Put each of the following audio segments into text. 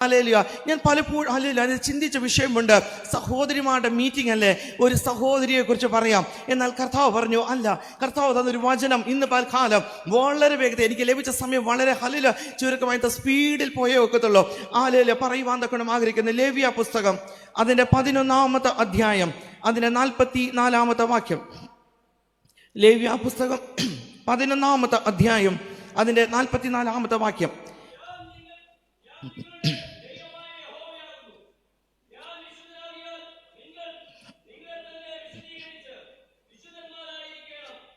Hallelujah. ഞാൻ പലപ്പോഴും hallelujah അത് ചിന്തിച്ച വിഷയമുണ്ട്. സഹോദരിമാരുടെ മീറ്റിംഗ് അല്ലേ, ഒരു സഹോദരിയെ കുറിച്ച് പറയാം. എന്നാൽ കർത്താവ് പറഞ്ഞു അല്ല, കർത്താവ് തന്നൊരു വചനം ഇന്ന് പൽക്കാലം വളരെ വേഗത്തിൽ എനിക്ക് ലഭിച്ച സമയം വളരെ ഹല്ലേലൂയ ചുരുക്കമായിട്ട് സ്പീഡിൽ പോയേ ഒക്കത്തുള്ളൂ. ഹല്ലേലൂയ പറയുവാൻ തക്കണം ആഗ്രഹിക്കുന്ന ലേവ്യ പുസ്തകം അതിൻ്റെ 11-ാമത്തെ അധ്യായം അതിൻ്റെ 44-ാമത്തെ വാക്യം. ലേവ്യ പുസ്തകം 11-ാമത്തെ അധ്യായം അതിൻ്റെ 44-ാമത്തെ വാക്യം.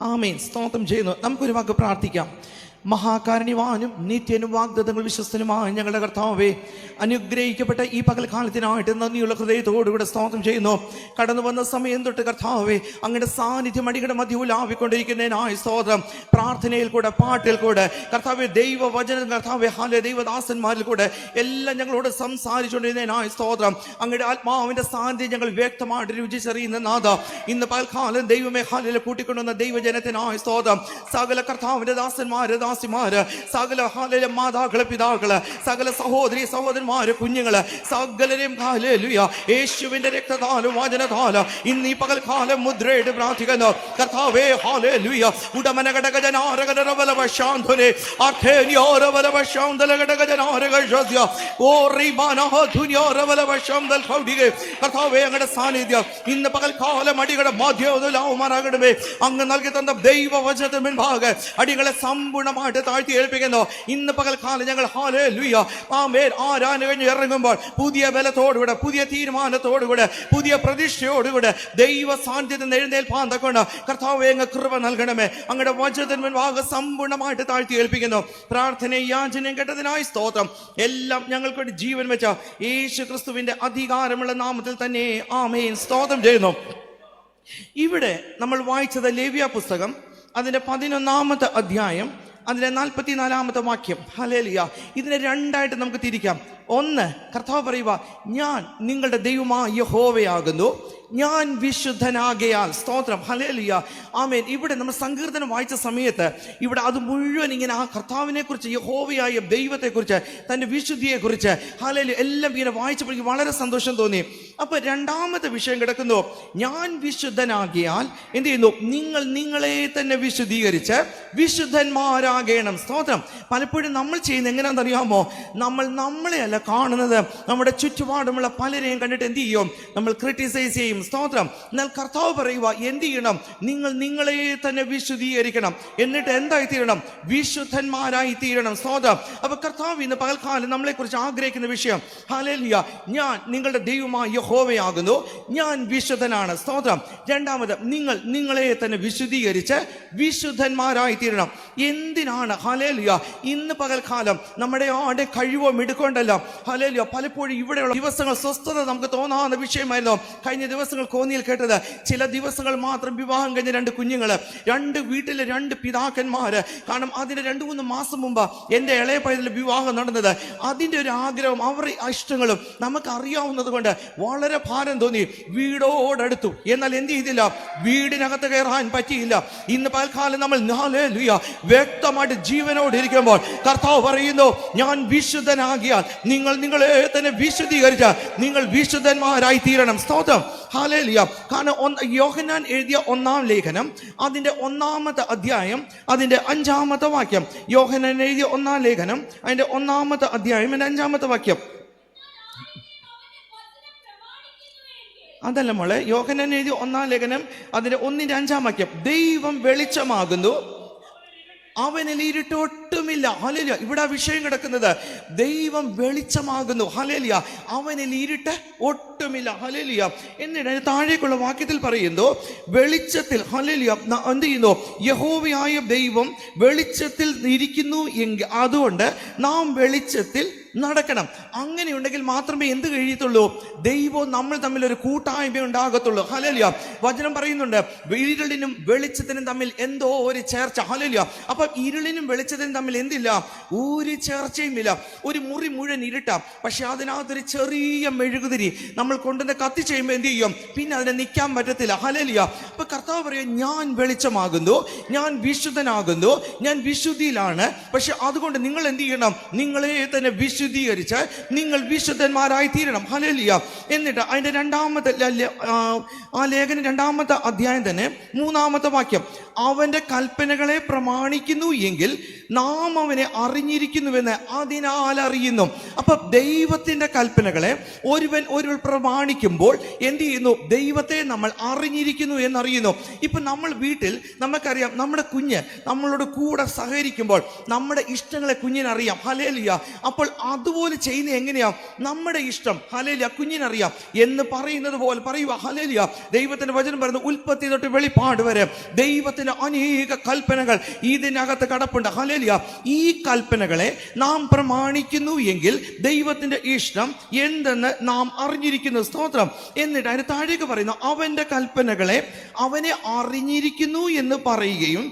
ആമേൻ. സ്തോത്രം ചെയ്യുന്നു. നമുക്കൊരു വാക്ക് പ്രാർത്ഥിക്കാം. മഹാകാരുണ്യവാനും നിത്യനും വാഗ്ദത്തങ്ങൾ വിശ്വസ്തനുമായ ഞങ്ങളുടെ കർത്താവേ, അനുഗ്രഹിക്കപ്പെട്ട ഈ പകൽക്കാലത്തിനായിട്ട് നന്ദിയുള്ള ഹൃദയത്തോടുകൂടെ സ്തോത്രം ചെയ്യുന്നു. കടന്നു വന്ന സമയം തൊട്ട് കർത്താവേ, അങ്ങയുടെ സാന്നിധ്യം അടിയുടെ മധ്യത്തിൽ ആവിക്കൊണ്ടിരിക്കുന്നതിനായി സ്തോത്രം. പ്രാർത്ഥനയിൽ കൂടെ, പാട്ടിൽ കൂടെ കർത്താവേ, ദൈവവചനം കർത്താവേ ഹാലെ ദൈവദാസന്മാരിൽ കൂടെ എല്ലാം ഞങ്ങളോട് സംസാരിച്ചുകൊണ്ടിരുന്നതിനായി സ്തോത്രം. അങ്ങയുടെ ആത്മാവിന്റെ സാന്നിധ്യം ഞങ്ങൾ വ്യക്തമായിട്ട് രുചിച്ചറിയുന്ന നാഥ, ഇന്ന് പകൽക്കാലം ദൈവമേ ഹാലിൽ കൂട്ടിക്കൊണ്ടുവന്ന ദൈവജനത്തിനായി സ്തോത്രം. സകല കർത്താവിന്റെ ദാസന്മാര് സകല ഹാലയിലെ മാതാക്കള്, പിതാക്കള്, സകല സഹോദരി സഹോദരന്മാര്, കുഞ്ഞുങ്ങള്, സകലരെയും ഹല്ലേലൂയ യേശുവിന്റെ രക്തത്താലും വചനത്താലും ഇന്ന് ഈ പകൽക്കാലം മുദ്രയിട്ട് പ്രാർത്ഥിക്കുന്നു കർത്താവേ. ഹല്ലേലൂയ. ഉടമനഘടകജനാരകരവലവശാന്തനെ അർത്ഥേനിയോരവലവശാന്തലഘടകജനാരകശസ്യ ഓറിബാനഹധുനിയോരവലവശാന്തൽ ഖൗഡികെ. കർത്താവേ, അങ്ങയുടെ സാന്നിധ്യം ഇന്ന് പകൽക്കാലം അടികളുടെ മധ്യവുമാകണമേ. അങ്ങ് നൽകി തന്ന ദൈവവചനത്തിന് മുൻപാകെ അടികളെ സമ്പൂർണ്ണമായിട്ട് താഴ്ത്തി ഏൽപ്പിക്കുന്നു. ഇന്ന് പകൽക്കാലം ഞങ്ങൾ ഹല്ലേലൂയ ആമേൻ ആരാധന കഴിഞ്ഞ് ഇറങ്ങുമ്പോൾ പുതിയ ബലത്തോടുകൂടെ, പുതിയ തീരുമാനത്തോടുകൂടെ, പുതിയ പ്രതിഷ്ഠയോടുകൂടെ ദൈവ സാന്നിധ്യത്തിൽ എഴുന്നേൽപ്പാൻ തക്കൊണ്ട് കർത്താവേ അങ്ങ് കൃപ നൽകണമേ. അങ്ങയുടെ വചനത്തിന് മുൻപാകെ സമ്പൂർണ്ണമായിട്ട് താഴ്ത്തി ഏൽപ്പിക്കുന്നു. പ്രാർത്ഥനയും യാചനയും കേട്ടതിനായി സ്തോത്രം. എല്ലാം ഞങ്ങൾക്ക് വേണ്ടി ജീവൻ വെച്ച യേശു ക്രിസ്തുവിന്റെ അധികാരമുള്ള നാമത്തിൽ തന്നെ ആമേൻ. സ്തോത്രം ചെയ്യുന്നു. ഇവിടെ നമ്മൾ വായിച്ചത് ലേവ്യ പുസ്തകം അതിൻ്റെ 11-ാമത്തെ അധ്യായം അതിൻ്റെ 44-ാമത്തെ വാക്യം. ഹല്ലേലൂയ. ഇതിനെ രണ്ടായിട്ട് നമുക്ക് തിരിക്കാം. ഒന്ന്, കർത്താവ് പറയുക, ഞാൻ നിങ്ങളുടെ ദൈവമായ യഹോവയാകുന്നു, ഞാൻ വിശുദ്ധനാകയാൽ. സ്തോത്രം. ഹല്ലേലൂയ. ആമേൻ. ഇവിടെ നമ്മൾ സങ്കീർത്തനം വായിച്ച സമയത്ത് ഇവിടെ അത് മുഴുവൻ ഇങ്ങനെ ആ കർത്താവിനെ കുറിച്ച്, യഹോവയായ ദൈവത്തെക്കുറിച്ച്, തൻ്റെ വിശുദ്ധിയെക്കുറിച്ച് ഹല്ലേലൂയ എല്ലാം ഇങ്ങനെ വായിച്ചപ്പോൾ എനിക്ക് വളരെ സന്തോഷം തോന്നി. അപ്പൊ രണ്ടാമത്തെ വിഷയം കിടക്കുന്നു, ഞാൻ വിശുദ്ധനാകിയാൽ എന്ത് ചെയ്യുന്നു, നിങ്ങൾ നിങ്ങളെ തന്നെ വിശുദ്ധീകരിച്ച് വിശുദ്ധന്മാരാകണം. സ്തോത്രം. പലപ്പോഴും നമ്മൾ ചെയ്യുന്നത് എങ്ങനെയാണെന്നറിയാമോ, നമ്മൾ നമ്മളെ അല്ല കാണുന്നത്, നമ്മുടെ ചുറ്റുപാടുമുള്ള പലരെയും കണ്ടിട്ട് എന്ത് ചെയ്യും, നമ്മൾ ക്രിട്ടിസൈസ് ചെയ്യും. സ്തോത്രം. എന്നാൽ കർത്താവ് പറയുക, എന്ത് ചെയ്യണം, നിങ്ങൾ നിങ്ങളെ തന്നെ വിശുദ്ധീകരിക്കണം. എന്നിട്ട് എന്തായി തീരണം, വിശുദ്ധന്മാരായി തീരണം. സ്തോത്രം. അപ്പൊ കർത്താവ് ഇന്ന് പകൽക്കാലം നമ്മളെ കുറിച്ച് ആഗ്രഹിക്കുന്ന വിഷയം, ഹല്ലേലൂയ, ഞാൻ നിങ്ങളുടെ ദൈവമായ യഹോവയാകുന്നു, ഞാൻ വിശുദ്ധനാണ്. സ്തോത്രം. രണ്ടാമത്, നിങ്ങൾ നിങ്ങളെ തന്നെ വിശുദ്ധീകരിച്ച് വിശുദ്ധന്മാരായി തീരണം. എന്തിനാണ്? ഹല്ലേലൂയ. ഇന്ന് പകൽക്കാലം നമ്മുടെ ആടെ കഴിവോ മിടുക്കൊണ്ടല്ല. ഹല്ലേലൂയ. പലപ്പോഴും ഇവിടെയുള്ള ദിവസങ്ങൾ സ്വസ്ഥത നമുക്ക് തോന്നാവുന്ന വിഷയമായിരുന്നു. കഴിഞ്ഞ ദിവസങ്ങൾ കോന്നിയിൽ കേട്ടത്, ചില ദിവസങ്ങൾ മാത്രം വിവാഹം കഴിഞ്ഞ 2 കുഞ്ഞുങ്ങള്, 2 വീട്ടിലെ 2 പിതാക്കന്മാര്. കാരണം അതിന് 2-3 മാസം മുമ്പ് എൻ്റെ ഇളയ പൈതൽ വിവാഹം നടന്നത്. അതിൻ്റെ ഒരു ആഗ്രഹവും അവരുടെ ഇഷ്ടങ്ങളും നമുക്ക് അറിയാവുന്നത് കൊണ്ട് വളരെ ഭാരം തോന്നി. വീടോടടുത്തു. എന്നാൽ എന്ത് ചെയ്തില്ല, വീടിനകത്ത് കയറാൻ പറ്റിയില്ല. ഇന്ന് പൽക്കാലം നമ്മൾ ഹല്ലേലൂയ വ്യക്തമായിട്ട് ജീവനോട് ഇരിക്കുമ്പോൾ കർത്താവ് പറയുന്നു, ഞാൻ വിശുദ്ധനാകിയാൽ നിങ്ങൾ നിങ്ങളെ തന്നെ വിശുദ്ധീകരിച്ച നിങ്ങൾ വിശുദ്ധന്മാരായി തീരണം. സ്തോത്രം. ഹല്ലേലൂയ. കാരണം യോഹന്നാൻ എഴുതിയ 1-ാം ലേഖനം അതിൻ്റെ 1-ാമത്തെ അധ്യായം അതിൻ്റെ 5-ാമത്തെ വാക്യം. യോഹന്നാൻ എഴുതിയ 1-ാം ലേഖനം അതിൻ്റെ 1-ാമത്തെ അധ്യായം അതിൻ്റെ 5-ാമത്തെ വാക്യം. അതല്ല മോളെ, യോഹന്നാൻ എഴുതിയ 1-ാം ലേഖനം അതിൻ്റെ 1-ന്റെ 5-ാം വാക്യം. ദൈവം വെളിച്ചമാകുന്നു, അവനിൽ ഇരുട്ടൊട്ടുമില്ല. ഹല്ലേലൂയ. ഇവിടെ ആ വിഷയം കിടക്കുന്നത്, ദൈവം വെളിച്ചമാകുന്നു. ഹല്ലേലൂയ. അവനിൽ ഇരുട്ട് ഒട്ടുമില്ല. ഹല്ലേലൂയ. എന്നിട്ട് താഴേക്കുള്ള വാക്യത്തിൽ പറയുന്നു, വെളിച്ചത്തിൽ ഹല്ലേലൂയ എന്ത് ചെയ്യുന്നു, യഹോവയായ ദൈവം വെളിച്ചത്തിൽ ഇരിക്കുന്നു എങ്കിൽ അതുകൊണ്ട് നാം വെളിച്ചത്തിൽ നടക്കണം. അങ്ങനെയുണ്ടെങ്കിൽ മാത്രമേ എന്ത് കഴിയത്തുള്ളൂ, ദൈവവും നമ്മൾ തമ്മിൽ ഒരു കൂട്ടായ്മ ഉണ്ടാകത്തുള്ളൂ. ഹല്ലേലൂയ. വചനം പറയുന്നുണ്ട്, ഇരുളിനും വെളിച്ചത്തിനും തമ്മിൽ എന്തോ ഒരു ചേർച്ച. ഹല്ലേലൂയ. അപ്പൊ ഇരുളിനും വെളിച്ചത്തിനും തമ്മിൽ എന്തില്ല, ഒരു ചേർച്ചയും ഇല്ല. ഒരു മുറി മുഴുവൻ ഇരുട്ടാം, പക്ഷെ അതിനകത്തൊരു ചെറിയ മെഴുകുതിരി നമ്മൾ കൊണ്ടുവന്ന് കത്തിച്ച് ചെയ്യുമ്പോൾ എന്ത് ചെയ്യും, പിന്നെ അതിനെ നിൽക്കാൻ പറ്റത്തില്ല. ഹല്ലേലൂയ. അപ്പൊ കർത്താവ് പറയും, ഞാൻ വെളിച്ചമാകുന്നു, ഞാൻ വിശുദ്ധനാകുന്നു, ഞാൻ വിശുദ്ധിയിലാണ്. പക്ഷെ അതുകൊണ്ട് നിങ്ങൾ എന്ത് ചെയ്യണം, നിങ്ങളെ തന്നെ വിശുദ്ധീകരിക്കണം. വിശുദ്ധീകരിച്ച് നിങ്ങൾ വിശുദ്ധന്മാരായി തീരണം. ഹല്ലേലൂയ. എന്നിട്ട് അതിന്റെ രണ്ടാമത്തെ ആ ലേഖനം 2-ാമത്തെ അധ്യായം തന്നെ 3-ാമത്തെ വാക്യം, അവന്റെ കൽപ്പനകളെ പ്രമാണിക്കുന്നു എങ്കിൽ നാം അവനെ അറിഞ്ഞിരിക്കുന്നുവെന്ന് അതിനാൽ അറിയുന്നു. അപ്പൊ ദൈവത്തിന്റെ കൽപ്പനകളെ ഒരുവൻ പ്രമാണിക്കുമ്പോൾ എന്ത് ചെയ്യുന്നു? ദൈവത്തെ നമ്മൾ അറിഞ്ഞിരിക്കുന്നു എന്നറിയുന്നു. ഇപ്പൊ നമ്മൾ വീട്ടിൽ നമുക്കറിയാം, നമ്മുടെ കുഞ്ഞ് നമ്മളോട് കൂടെ സഹകരിക്കുമ്പോൾ നമ്മുടെ ഇഷ്ടങ്ങളെ കുഞ്ഞിനറിയാം. ഹല്ലേലൂയ. അപ്പോൾ അതുപോലെ ചെയ്യുന്ന എങ്ങനെയാ? നമ്മുടെ ഇഷ്ടം ഹല്ലേലൂയ കുഞ്ഞിനറിയാം എന്ന് പറയുന്നത് പോലെ പറയുക. ഹല്ലേലൂയ. ദൈവത്തിന്റെ വചനം പറയുന്നു, ഉൽപ്പത്തി തൊട്ട് വെളിപ്പാട് വരെ ദൈവത്തിന്റെ അനേക കൽപ്പനകൾ ഇതിനകത്ത് കടപ്പുണ്ട്. ഹല്ലേലൂയ. ഈ കൽപ്പനകളെ നാം പ്രമാണിക്കുന്നു എങ്കിൽ ദൈവത്തിന്റെ ഇഷ്ടം എന്തെന്ന് നാം അറിഞ്ഞിരിക്കുന്നു. സ്തോത്രം. എന്നിട്ട് അതിന് താഴേക്ക് പറയുന്നു, അവന്റെ കൽപ്പനകളെ അവനെ അറിഞ്ഞിരിക്കുന്നു എന്ന് പറയുകയും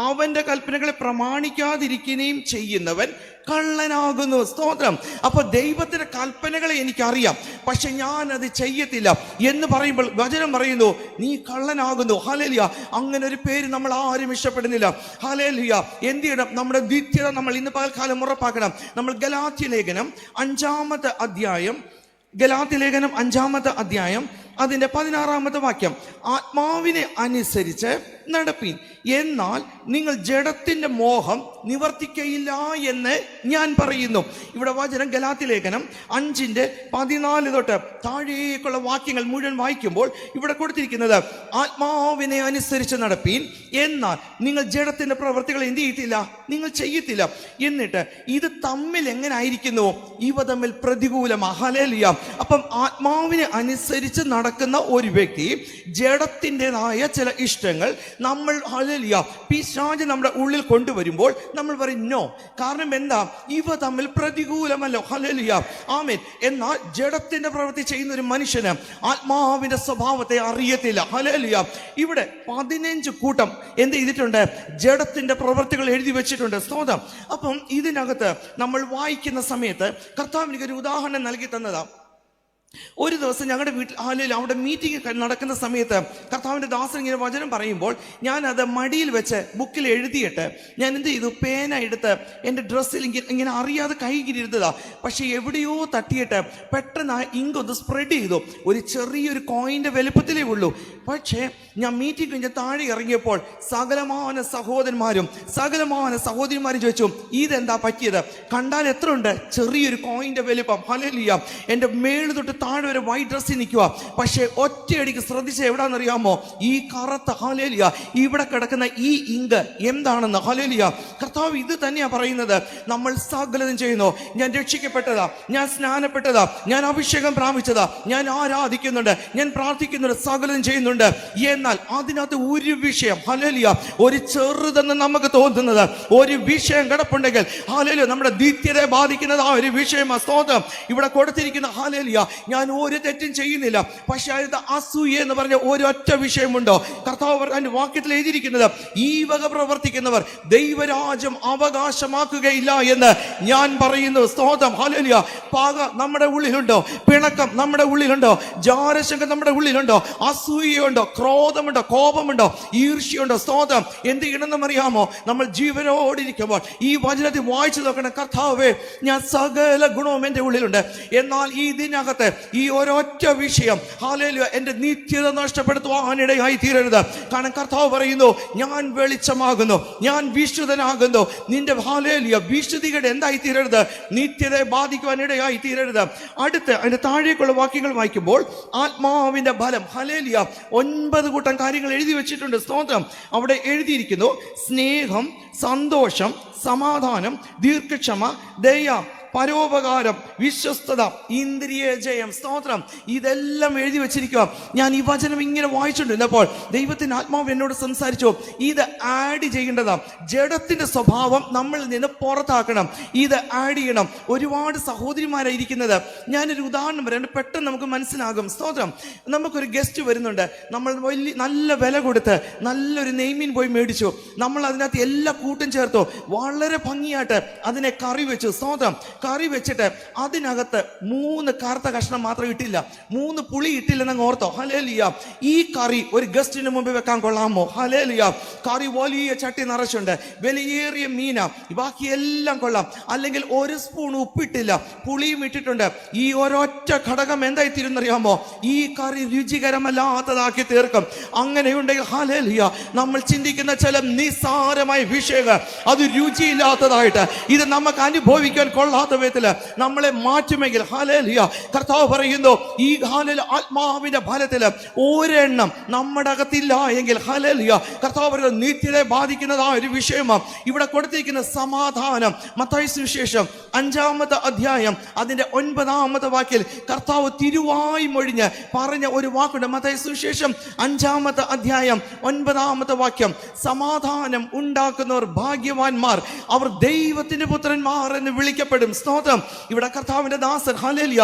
അവന്റെ കൽപ്പനകളെ പ്രമാണിക്കാതിരിക്കുകയും ചെയ്യുന്നവൻ കള്ളനാകുന്നു. സ്തോത്രം. അപ്പൊ ദൈവത്തിന്റെ കൽപ്പനകളെ എനിക്കറിയാം, പക്ഷെ ഞാൻ അത് ചെയ്യത്തില്ല എന്ന് പറയുമ്പോൾ വചനം പറയുന്നു, നീ കള്ളനാകുന്നു. ഹല്ലേലൂയ. അങ്ങനെ ഒരു പേര് നമ്മൾ ആരും ഇഷ്ടപ്പെടുന്നില്ല. ഹല്ലേലൂയ. എന്ത് ചെയ്യണം? നമ്മുടെ നിത്യത നമ്മൾ ഇന്ന് പകൽക്കാലം ഉറപ്പാക്കണം. നമ്മൾ ഗലാത്യ ലേഖനം 5-ാമത്തെ അധ്യായം അതിന്റെ 16-ാമത്തെ വാക്യം, ആത്മാവിനെ അനുസരിച്ച് നടപ്പീൻ, എന്നാൽ നിങ്ങൾ ജഡത്തിന്റെ മോഹം നിവർത്തിക്കയില്ല എന്ന് ഞാൻ പറയുന്നു. ഇവിടെ വചനം ഗലാത്യ ലേഖനം 5:14 തൊട്ട് താഴേക്കുള്ള വാക്യങ്ങൾ മുഴുവൻ വായിക്കുമ്പോൾ ഇവിടെ കൊടുത്തിരിക്കുന്നത്, ആത്മാവിനെ അനുസരിച്ച് നടപ്പീൻ, എന്നാൽ നിങ്ങൾ ജഡത്തിന്റെ പ്രവൃത്തികൾ എന്ത് ചെയ്യത്തില്ല? നിങ്ങൾ ചെയ്യത്തില്ല. എന്നിട്ട് ഇത് തമ്മിൽ എങ്ങനെ ആയിരിക്കുന്നു? ഇവ തമ്മിൽ പ്രതികൂലമാ. ഹല്ലേലൂയ. അപ്പം ആത്മാവിനെ അനുസരിച്ച് നടക്കുന്ന ഒരു വ്യക്തി ജഡത്തിൻ്റെതായ ചില ഇഷ്ടങ്ങൾ നമ്മൾ ഹല്ലേലൂയ പിശാച് നമ്മുടെ ഉള്ളിൽ കൊണ്ടുവരുമ്പോൾ നമ്മൾ പറയും നോ. കാരണം എന്താ? ഇവ തമ്മിൽ പ്രതികൂലമല്ലോ. ഹല്ലേലൂയ. ആമേൻ. എന്നാൽ ജഡത്തിന്റെ പ്രവൃത്തി ചെയ്യുന്ന ഒരു മനുഷ്യന് ആത്മാവിന്റെ സ്വഭാവത്തെ അറിയത്തില്ല. ഹല്ലേലൂയ. ഇവിടെ 15 കൂട്ടം എന്ത് ചെയ്തിട്ടുണ്ട്? ജഡത്തിന്റെ പ്രവൃത്തികൾ എഴുതി വെച്ചിട്ടുണ്ട്. സ്തോത്രം. അപ്പം ഇതിനകത്ത് നമ്മൾ വായിക്കുന്ന സമയത്ത് കർത്താവ് എനിക്കൊരു ഉദാഹരണം നൽകി തന്നതാ. ഒരു ദിവസം ഞങ്ങളുടെ വീട്ടിൽ അവിടെ മീറ്റിംഗ് നടക്കുന്ന സമയത്ത് കർത്താവിൻ്റെ ദാസൻ ഇങ്ങനെ വചനം പറയുമ്പോൾ ഞാൻ അത് മടിയിൽ വെച്ച് ബുക്കിൽ എഴുതിയിട്ട് ഞാൻ എന്ത് ചെയ്തു? പേന എടുത്ത് എൻ്റെ ഡ്രസ്സിൽ ഇങ്ങനെ അറിയാതെ കൈകിരുന്നതാ. പക്ഷെ എവിടെയോ തട്ടിയിട്ട് പെട്ടെന്ന് ഇങ്ക് ഒന്ന് സ്പ്രെഡ് ചെയ്തു. ഒരു ചെറിയൊരു കോയിൻ്റെ വലുപ്പത്തിലേ ഉള്ളൂ. പക്ഷേ ഞാൻ മീറ്റിംഗ് കഴിഞ്ഞ് താഴെ ഇറങ്ങിയപ്പോൾ സകലമാന സഹോദരിമാരും ചോദിച്ചു, ഇതെന്താ പറ്റിയത്? കണ്ടാൽ എത്ര ഉണ്ട്? ചെറിയൊരു കോയിൻ്റെ വലുപ്പം. ഹല്ലേലൂയ. എൻ്റെ മേള് തൊട്ട് താഴെ ഒരു വൈറ്റ് ഡ്രസ്സിൽ നിൽക്കുക. പക്ഷേ ഒറ്റയടിക്ക് ശ്രദ്ധിച്ച എവിടാന്നറിയാമോ? ഈ കറുത്ത ഹല്ലേലൂയ ഇവിടെ കിടക്കുന്ന ഈ ഇങ്ക് എന്താണെന്ന്. ഹല്ലേലൂയ. കർത്താവ് ഇത് തന്നെയാ പറയുന്നത്. നമ്മൾ സകലതും ചെയ്യുന്നു. ഞാൻ രക്ഷിക്കപ്പെട്ടതാ, ഞാൻ സ്നാനപ്പെട്ടതാ, ഞാൻ അഭിഷേകം പ്രാപിച്ചതാ, ഞാൻ ആരാധിക്കുന്നുണ്ട്, ഞാൻ പ്രാർത്ഥിക്കുന്നുണ്ട്, സകലതും ചെയ്യുന്നുണ്ട്. എന്നാൽ അതിനകത്ത് ഒരു വിഷയം, ഹല്ലേലൂയ, ഒരു ചെറുതെന്ന് നമുക്ക് തോന്നുന്നത് ഒരു വിഷയം കിടപ്പുണ്ടെങ്കിൽ ഹല്ലേലൂയ നമ്മുടെ നിത്യതയെ ബാധിക്കുന്നത് ആ ഒരു വിഷയമാണ്. സ്തോത്രം. ഇവിടെ കൊടുത്തിരിക്കുന്ന ഹല്ലേലൂയ ഞാൻ ഒരു തെറ്റും ചെയ്യുന്നില്ല, പക്ഷെ അതിന്റെ അസൂയ എന്ന് പറഞ്ഞ ഒരൊറ്റ വിഷയമുണ്ടോ? കർത്താവ് അതിന്റെ വാക്യത്തിൽ എഴുതിയിരിക്കുന്നത്, ഈ വക പ്രവർത്തിക്കുന്നവർ ദൈവരാജ്യം അവകാശമാക്കുകയില്ല എന്ന് ഞാൻ പറയുന്നു. സ്തോത്രം. ഹല്ലേലൂയ. പക നമ്മുടെ ഉള്ളിലുണ്ടോ? പിണക്കം നമ്മുടെ ഉള്ളിലുണ്ടോ? ജാരശങ്കം നമ്മുടെ ഉള്ളിലുണ്ടോ? അസൂയയുണ്ടോ? ക്രോധമുണ്ടോ? കോപമുണ്ടോ? ഈർഷ്യയുണ്ടോ? സ്തോത്രം. എന്ത് ചെയ്യണമെന്ന് അറിയാമോ? നമ്മൾ ജീവനോടിരിക്കുമ്പോൾ ഈ വചനത്തിൽ വായിച്ചു നോക്കണം. കർത്താവേ, ഞാൻ സകല ഗുണവും എൻ്റെ ഉള്ളിലുണ്ട്, എന്നാൽ ഇതിനകത്ത് ഈ ഒരൊറ്റ വിഷയം ഹല്ലേലൂയ എൻ്റെ നിത്യത നഷ്ടപ്പെടുത്തുവാനിടയായി തീരരുത്. കാരണം കർത്താവ് പറയുന്നു, ഞാൻ വെളിച്ചമാകുന്നു, ഞാൻ വിശുദ്ധനാകുന്നു. നിന്റെ ഹല്ലേലൂയ വിശുദ്ധിയുടെ എന്തായി തീരരുത്? നിത്യതയെ ബാധിക്കുവാനിടയായി തീരരുത്. അടുത്ത് അതിന്റെ താഴേക്കുള്ള വാക്യങ്ങൾ വായിക്കുമ്പോൾ ആത്മാവിന്റെ ഫലം ഹല്ലേലൂയ 9 കൂട്ടം കാര്യങ്ങൾ എഴുതി വെച്ചിട്ടുണ്ട്. സ്തോത്രം. അവിടെ എഴുതിയിരിക്കുന്നു, സ്നേഹം, സന്തോഷം, സമാധാനം, ദീർഘക്ഷമ, ദയ, പരോപകാരം, വിശ്വസ്തത, ഇന്ദ്രിയ ജയം. സ്തോത്രം. ഇതെല്ലാം എഴുതി വെച്ചിരിക്കുക. ഞാൻ ഈ വചനം ഇങ്ങനെ വായിച്ചിട്ടുണ്ടപ്പോൾ ദൈവത്തിന്റെ ആത്മാവ് എന്നോട് സംസാരിച്ചു, ഇത് ആഡ് ചെയ്യേണ്ടതാണ്. ജഡത്തിന്റെ സ്വഭാവം നമ്മളിൽ നിന്ന് പുറത്താക്കണം. ഇത് ആഡ് ചെയ്യണം. ഒരുപാട് സഹോദരിമാരായിരിക്കുന്നത്. ഞാനൊരു ഉദാഹരണം പറയാം, പെട്ടെന്ന് നമുക്ക് മനസ്സിലാകും. സ്തോത്രം. നമുക്കൊരു ഗസ്റ്റ് വരുന്നുണ്ട്. നമ്മൾ നല്ല വില കൊടുത്ത് നല്ലൊരു നെയ്മീൻ പോയി മേടിച്ചു. നമ്മൾ അതിനകത്ത് എല്ലാ കൂട്ടും ചേർത്തു, വളരെ ഭംഗിയായിട്ട് അതിനെ കറി വെച്ചു. സ്തോത്രം. കറി വെച്ചിട്ട് അതിനകത്ത് 3 കറുത്ത കഷ്ണം മാത്രം ഇട്ടില്ല, 3 പുളി ഇട്ടില്ലെന്നങ്ങ് ഓർത്തോ. ഹല്ലേലൂയ. ഈ കറി ഒരു ഗസ്റ്റിന് മുമ്പ് വെക്കാൻ കൊള്ളാമോ? ഹല്ലേലൂയ. കറി വലിയ ചട്ടി നിറച്ചുണ്ട്, വിലയേറിയ മീന, ബാക്കിയെല്ലാം കൊള്ളാം. അല്ലെങ്കിൽ 1 സ്പൂൺ ഉപ്പിട്ടില്ല, പുളിയും ഇട്ടിട്ടുണ്ട്. ഈ ഒരൊറ്റ ഘടകം എന്തായി തീരുന്നറിയാമോ? ഈ കറി രുചികരമല്ലാത്തതാക്കി തീർക്കും. അങ്ങനെയുണ്ടെങ്കിൽ ഹല്ലേലൂയ, നമ്മൾ ചിന്തിക്കുന്ന ചില നിസ്സാരമായ വിഷയങ്ങൾ അത് രുചിയില്ലാത്തതായിട്ട്, ഇത് നമുക്ക് അനുഭവിക്കാൻ കൊള്ളാത്ത വിധത്തിൽ നമ്മളെ മാറ്റുമെങ്കിൽ ഹല്ലേലൂയ, കർത്താവ് പറയുന്നു ഈ ആത്മാവിന്റെ ഫലത്തിൽ ഒരെണ്ണം നമ്മുടെ അകത്തില്ല എങ്കിൽ ഹല്ലേലൂയ, കർത്താവ് പറയുന്നത് നിത്യതയെ ബാധിക്കുന്നതായ ഒരു വിഷയമാണ് ഇവിടെ കൊടുത്തിരിക്കുന്ന സമാധാനം. മത്തായി സുവിശേഷം 5-ാമത്തെ അധ്യായം അതിന്റെ 9-ാമത്തെ വാക്യത്തിൽ കർത്താവ് തിരുവായി മൊഴിഞ്ഞ് പറഞ്ഞ ഒരു വാക്കുണ്ട്. മത്തായി സുവിശേഷം 5-ാമത്തെ അധ്യായം 9-ാമത്തെ വാക്യം, സമാധാനം ഉണ്ടാക്കുന്നവർ ഭാഗ്യവാന്മാർ, അവർ ദൈവത്തിന്റെ പുത്രന്മാർ എന്ന് വിളിക്കപ്പെടും. സ്തോത്രം. ഇവിടെ കർത്താവിന്റെ ദാസൻ ഹല്ലേലൂയ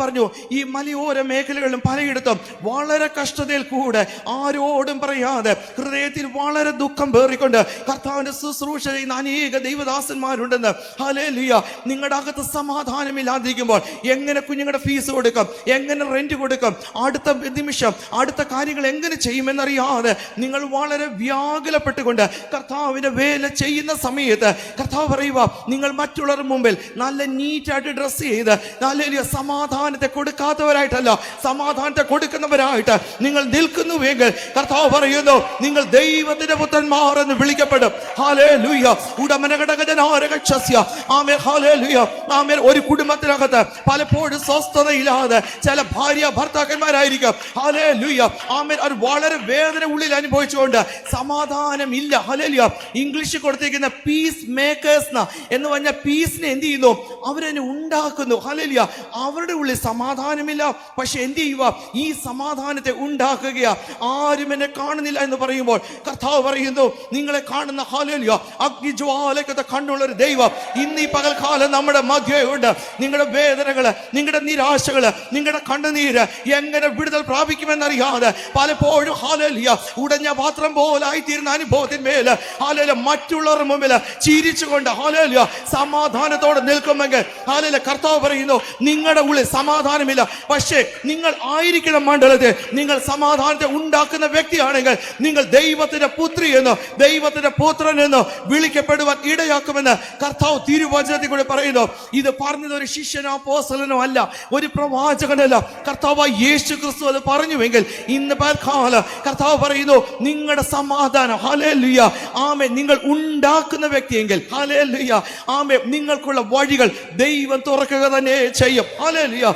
പറഞ്ഞു ഈ മലയോര മേഖലകളിലും പലയിടത്തും വളരെ കഷ്ടതയിൽ കൂടെ ആരോടും പറയാതെ ഹൃദയത്തിൽ വളരെ ദുഃഖം പേറിക്കൊണ്ട് കർത്താവിന്റെ ശുശ്രൂഷ ചെയ്യുന്ന അനേക ദൈവദാസന്മാരുണ്ടെന്ന്. ഹല്ലേലൂയ. നിങ്ങളുടെ അകത്ത് സമാധാനമില്ലാതിരിക്കുമ്പോൾ എങ്ങനെ കുഞ്ഞുങ്ങളുടെ ഫീസ് കൊടുക്കും, എങ്ങനെ റെന്റ് കൊടുക്കും, അടുത്ത നിമിഷം അടുത്ത കാര്യങ്ങൾ എങ്ങനെ ചെയ്യുമെന്നറിയാതെ നിങ്ങൾ വളരെ വ്യാകുലപ്പെട്ടുകൊണ്ട് കർത്താവിന്റെ വേല ചെയ്യുന്ന സമയത്ത് കർത്താവ് പറയുക, നിങ്ങൾ മറ്റുള്ളവരുടെ മുമ്പിൽ നല്ല നീറ്റായിട്ട് ഡ്രസ് ചെയ്ത് ഹല്ലേലൂയ സമാധാനത്തെ കൊടുക്കാത്തവരായിട്ടല്ല, സമാധാനത്തെ കൊടുക്കുന്നവരായിട്ട് നിങ്ങൾ നിൽക്കുന്നുവെങ്കിൽ കർത്താവ് പറയുന്നു നിങ്ങൾ ദൈവത്തിന്റെ പുത്രന്മാർ എന്ന് വിളിക്കപ്പെടും. ഹല്ലേലൂയ. ഉടമനഘടകജനാരകക്ഷസ്യ. ആമേൻ. ഹല്ലേലൂയ. ആമേൻ. ഒരു കുടുംബത്തിനകത്ത് പലപ്പോഴും സ്വസ്ഥതയില്ലാതെ ചില ഭാര്യ ഭർത്താക്കന്മാരായിരിക്കും. ഹല്ലേലൂയ. ആമേൻ. അവർ വളരെ വേദന ഉള്ളിൽ അനുഭവിച്ചുകൊണ്ട് സമാധാനം ഇല്ല. ഹല്ലേലൂയ. ഇംഗ്ലീഷിൽ കൊടുത്തിരിക്കുന്ന പീസ് മേക്കേഴ്സ് എന്ന് പറഞ്ഞ പീസിനെ എന്ത് ചെയ്യുന്നു? അവരെന്നെ ഉണ്ടാക്കുന്നു. ഹല്ലേലൂയ. അവരുടെ ഉള്ളിൽ സമാധാനമില്ല, പക്ഷെ എന്ത് ചെയ്യുക? ഈ സമാധാനത്തെ ഉണ്ടാക്കുക. ആരും എന്നെ കാണുന്നില്ല എന്ന് പറയുമ്പോൾ കർത്താവ് പറയുന്നു നിങ്ങളെ കാണുന്ന ഹല്ലേലൂയ അഗ്നിജ്വാലയ്ക്കത്തെ കണ്ണുള്ള ഒരു ദൈവം ഇന്ന് ഈ പകൽക്കാലം നമ്മുടെ മധ്യയുണ്ട്. നിങ്ങളുടെ വേദനകള്, നിങ്ങളുടെ നിരാശകള്, നിങ്ങളുടെ കണ്ണുനീര് എങ്ങനെ വിടുതൽ പ്രാപിക്കുമെന്നറിയാതെ പലപ്പോഴും ഹല്ലേലൂയ ഉടഞ്ഞ പാത്രം പോലായിത്തീരുന്ന അനുഭവത്തിന്മേല് ഹല്ലേലൂയ മറ്റുള്ളവരുടെ മുമ്പിൽ ചിരിച്ചുകൊണ്ട് ഹല്ലേലൂയ സമാധാനത്തോടെ നിൽക്കുമെങ്കിൽ ഹല്ലേലൂയ കർത്താവ് പറയുന്നു നിങ്ങളുടെ ഉള്ളിൽ സമാധാനമില്ല, പക്ഷേ നിങ്ങൾ ആയിരിക്കണം മണ്ഡലത്തിൽ നിങ്ങൾ സമാധാനത്തെ ഉണ്ടാക്കുന്ന വ്യക്തിയാണെങ്കിൽ നിങ്ങൾ ദൈവത്തിന്റെ പുത്രി എന്ന് ദൈവത്തിന്റെ പുത്രൻ എന്ന് വിളിക്കപ്പെടുവാൻ ഇടയാക്കുമെന്ന് കർത്താവ് തിരുവചനത്തിൽ കൂടെ പറയുന്നു. ഇത് പറഞ്ഞത് ഒരു ശിഷ്യനോ അപ്പോസ്തലനോ അല്ല, ഒരു പ്രവാചകനല്ല, കർത്താവ് യേശു ക്രിസ്തു അത് പറഞ്ഞുവെങ്കിൽ ഇന്ന് പൽക്കാലം കർത്താവ് പറയുന്നു നിങ്ങളുടെ സമാധാനം ഹല്ലേലൂയ ആമേൻ നിങ്ങൾ ഉണ്ടാക്കുന്ന വ്യക്തിയെങ്കിൽ ഹല്ലേലൂയ ആമേൻ നിങ്ങൾക്കുള്ള വഴികൾ ദൈവം തുറക്കുക തന്നെ ചെയ്യും. ഹല്ലേലൂയ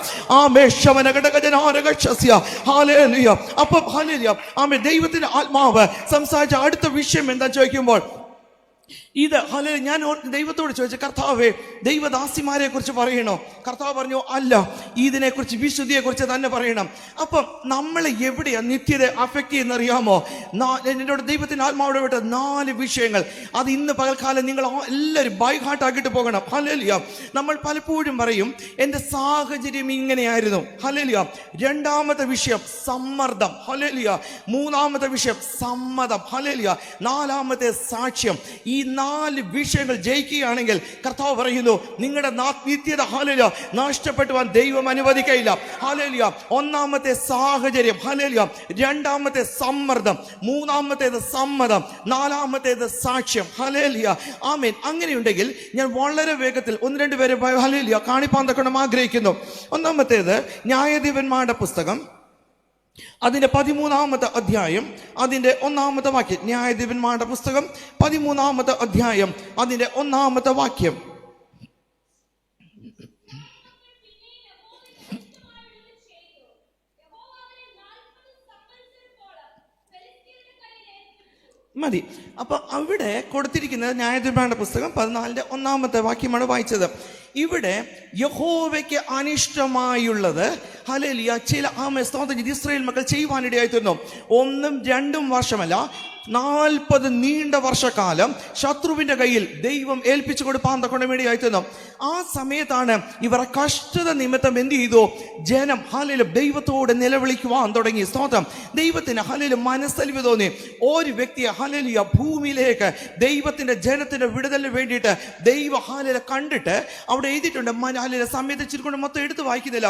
ആമേൻ. ശമനഘടകജനാരകക്ഷസ്യ. ഹല്ലേലൂയ. അപ്പം ഹല്ലേലൂയ ആമേൻ. ദൈവത്തിന്റെ ആത്മാവ് സംസാരിച്ച അടുത്ത വിഷയം എന്താ ചോദിക്കുമ്പോൾ ഇത് ഹല്ലേലൂയ ഞാൻ ദൈവത്തോട് ചോദിച്ചു, കർത്താവേ ദൈവദാസിമാരെ കുറിച്ച് പറയണോ? കർത്താവ് പറഞ്ഞു അല്ല, ഇതിനെക്കുറിച്ച് വിശുദ്ധിയെ കുറിച്ച് തന്നെ പറയണം. അപ്പം നമ്മൾ എവിടെയാ നിത്യത അഫക്റ്റ് ചെയ്യുന്നറിയാമോ? എന്നോട് ദൈവത്തിന്റെ ആത്മാവോട് വിട്ട 4 വിഷയങ്ങൾ അത് ഇന്ന് പകൽക്കാലം നിങ്ങൾ എല്ലാവരും ബൈ ഹാർട്ട് ആക്കിയിട്ട് പോകണം. ഹല്ലേലൂയ. നമ്മൾ പലപ്പോഴും പറയും എൻ്റെ സാഹചര്യം ഇങ്ങനെയായിരുന്നു. ഹല്ലേലൂയ. 2-ാമത്തെ വിഷയം സമ്മർദ്ദം. ഹല്ലേലൂയ. 3-ാമത്തെ വിഷയം സമ്മതം. ഹല്ലേലൂയ. 4-ാമത്തെ സാക്ഷ്യം. ഈ 4 വിഷയങ്ങൾ ജയിക്കുകയാണെങ്കിൽ കർത്താവ് പറയുന്നു നിങ്ങളുടെ നിത്യത ഹല്ലേലൂയ നഷ്ടപ്പെട്ടുവാൻ ദൈവം അനുവദിക്കയില്ല. ഹല്ലേലൂയ. 1-ാമത്തെ സാഹചര്യം. ഹല്ലേലൂയ. 2-ാമത്തെ സമ്മർദ്ദം. 3-ാമത്തേത് സമ്മതം. 4-ാമത്തേത് സാക്ഷ്യം. ഹല്ലേലൂയ ആമേൻ. അങ്ങനെയുണ്ടെങ്കിൽ ഞാൻ വളരെ വേഗത്തിൽ 1-2 പേരെ ഹല്ലേലൂയ കാണിപ്പാൻ തക്കണം ആഗ്രഹിക്കുന്നു. 1-ാമത്തേത് ന്യായാധിപന്മാരുടെ പുസ്തകം അതിന്റെ 13-ാമത്തെ അധ്യായം അതിന്റെ 1-ാമത്തെ വാക്യം. ന്യായാധിപന്മാരുടെ പുസ്തകം 13-ാമത്തെ അധ്യായം അതിന്റെ 1-ാമത്തെ വാക്യം. മതി. അപ്പൊ അവിടെ കൊടുത്തിരിക്കുന്നത് ന്യായാധിപന്മാരുടെ പുസ്തകം 14-ന്റെ 1-ാമത്തെ വാക്യമാണ് വായിച്ചത്. ഇവിടെ യഹോവയ്ക്ക് അനിഷ്ടമായുള്ളത് ഹല്ലേലൂയ ചില ഇസ്രായേൽ മക്കൾ ചെയ്യുവാനിടയായി തീർന്നു. 1-2 വർഷമല്ല, 40 നീണ്ട വർഷക്കാലം ശത്രുവിന്റെ കയ്യിൽ ദൈവം ഏൽപ്പിച്ചു കൊടുപ്പാൻ തക്കൊണ്ട് വേണ്ടിയായിരുന്നു. ആ സമയത്താണ് ഇവരെ കഷ്ടത നിമിത്തം എന്ത് ചെയ്തു? ജനം ഹല്ലേലൂയ ദൈവത്തോട് നിലവിളിക്കുവാൻ തുടങ്ങി. സ്തോത്രം. ദൈവത്തിന് ഹല്ലേലൂയ മനസ്സലിവ് തോന്നി. ഒരു വ്യക്തിയെ ഹല്ലേലൂയ ഭൂമിയിലേക്ക് ദൈവത്തിന്റെ ജനത്തിന്റെ വിടുതലിന് വേണ്ടിയിട്ട് ദൈവ ഹല്ലേലൂയ കണ്ടിട്ട് അവിടെ എഴുതിയിട്ടുണ്ട്. ഹല്ലേലൂയ സമയത്ത് ചിരിക്കൊണ്ട് മൊത്തം എടുത്ത് വായിക്കുന്നില്ല.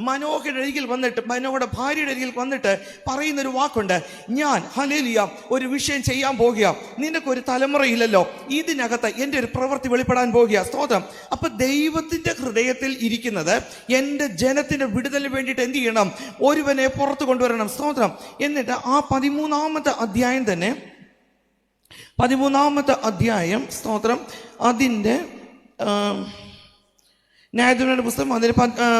മനോഹരുടെ അരികിൽ വന്നിട്ട്, മനോഹരുടെ ഭാര്യയുടെ അരികിൽ വന്നിട്ട് പറയുന്നൊരു വാക്കുണ്ട്, ഞാൻ ഹല്ലേലൂയ ഒരു വിഷയം ചെയ്യാൻ പോകുക, നിനക്കൊരു തലമുറയില്ലല്ലോ, ഇതിനകത്ത് എൻ്റെ ഒരു പ്രവൃത്തി വെളിപ്പെടാൻ പോകുക. സ്തോത്രം. അപ്പൊ ദൈവത്തിന്റെ ഹൃദയത്തിൽ ഇരിക്കുന്നത് എൻ്റെ ജനത്തിന്റെ വിടുതലിന് വേണ്ടിയിട്ട് എന്ത് ചെയ്യണം? ഒരുവനെ പുറത്തു കൊണ്ടുവരണം. സ്തോത്രം. എന്നിട്ട് ആ 13-ാമത്തെ അധ്യായം തന്നെ, 13-ാമത്തെ അധ്യായം, സ്തോത്രം, അതിൻ്റെ ന്യായാധിപരുടെ പുസ്തകം അതിൻ്റെ